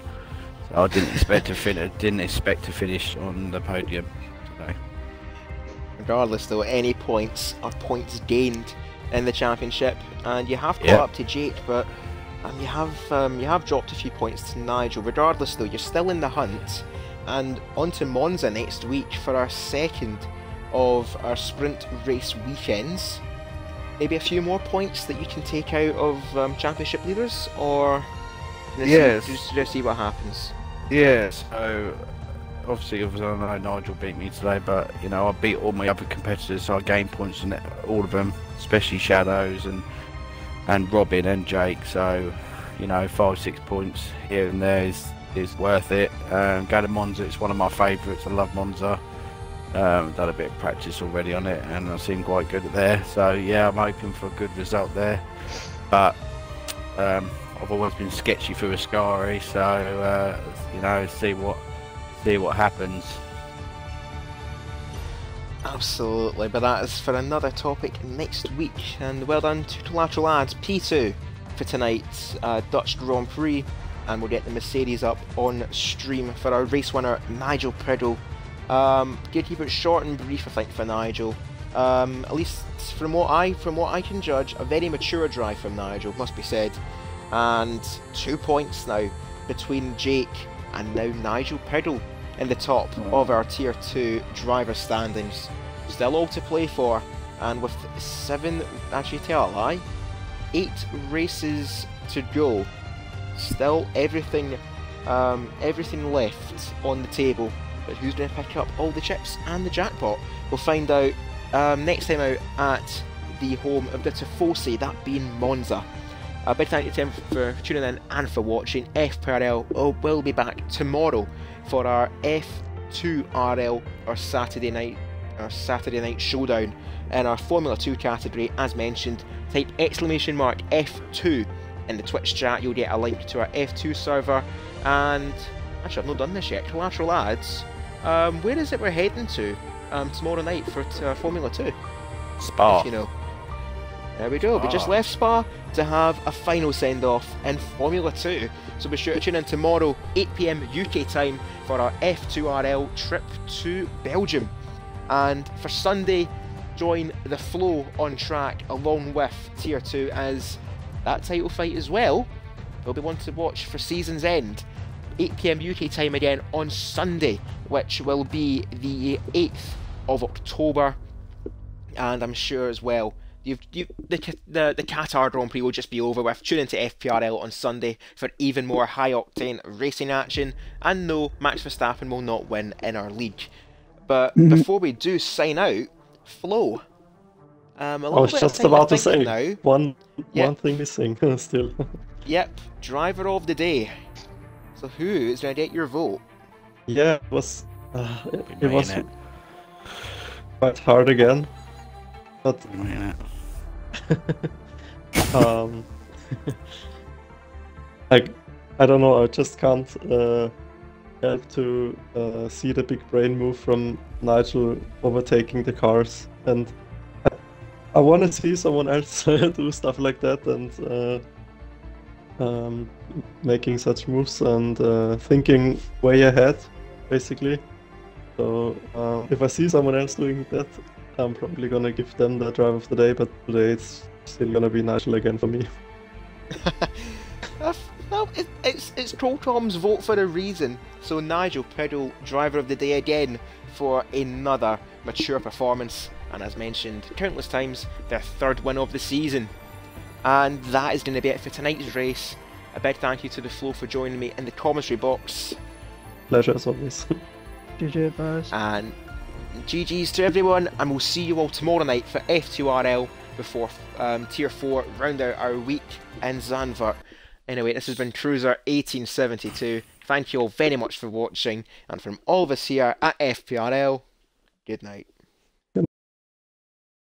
[SPEAKER 3] So I didn't expect to finish on the podium today.
[SPEAKER 1] Regardless, though, any points are points gained in the championship, and you have caught up to Jake, but you have dropped a few points to Nigel. Regardless, though, you're still in the hunt, and on to Monza next week for our second of our sprint race weekends. Maybe a few more points that you can take out of championship leaders, or just see what happens.
[SPEAKER 3] Yeah, so obviously I know Nigel beat me today, but I beat all my other competitors, so I gained points in all of them, especially Shadows and Robin and Jake. So 5-6 points here and there is worth it. Go to Monza, it's one of my favourites. I love Monza. Done a bit of practice already on it, and I seem quite good at there. So yeah, I'm hoping for a good result there. But I've always been sketchy through Ascari, so see what happens.
[SPEAKER 1] Absolutely, but that is for another topic next week. And well done to Lateral Lads, P2 for tonight's Dutch Grand Prix, and we'll get the Mercedes up on stream for our race winner Nigel Priddle. Good, keep it short and brief, I think, for Nigel. At least from what I can judge, a very mature drive from Nigel, must be said. And 2 points now between Jake and now Nigel Priddle in the top of our Tier 2 driver standings. Still all to play for, and with 8 races to go, still everything left on the table. But who's going to pick up all the chips and the jackpot? We'll find out next time out at the home of the Tifosi, that being Monza. A big thank you to everyone for tuning in and for watching. FPRL will be back tomorrow for our F2RL, our Saturday night showdown in our Formula 2 category. As mentioned, type !F2 in the Twitch chat. You'll get a link to our F2 server. And actually, I've not done this yet. Collateral Lads, where is it we're heading to tomorrow night for Formula 2?
[SPEAKER 3] Spa.
[SPEAKER 1] If you know. There we go, we just left Spa to have a final send-off in Formula 2. So be sure to tune in tomorrow, 8 PM UK time, for our F2RL trip to Belgium. And for Sunday, join the flow on track along with Tier 2, as that title fight as well will be one to watch for season's end. 8 PM UK time again on Sunday, which will be the 8th of October. And I'm sure as well, the Qatar Grand Prix will just be over with. Tune into FPRL on Sunday for even more high-octane racing action. And no, Max Verstappen will not win in our league. But before we do sign out, Flo.
[SPEAKER 2] I was just about to say
[SPEAKER 1] now.
[SPEAKER 2] one thing missing still.
[SPEAKER 1] Yep, driver of the day. So who is going to get your vote?
[SPEAKER 2] Yeah, it was quite hard again, but like, I don't know, I just can't help to see the big brain move from Nigel overtaking the cars, and I want to see someone else do stuff like that, and making such moves and thinking way ahead, basically. So if I see someone else doing that, I'm probably gonna give them the drive of the day, but today it's still gonna be Nigel again for me.
[SPEAKER 1] Well, it's Troll Tom's vote for a reason. So Nigel Priddle, driver of the day again, for another mature performance, and as mentioned countless times, their third win of the season. And that is going to be it for tonight's race. A big thank you to the Flow for joining me in the commentary box.
[SPEAKER 2] Pleasure as always.
[SPEAKER 4] GG, guys.
[SPEAKER 1] And GG's to everyone, and we'll see you all tomorrow night for F2RL before Tier 4 round out our week in Zandvoort. Anyway, this has been Cruiser 1872. Thank you all very much for watching, and from all of us here at FPRL, good night.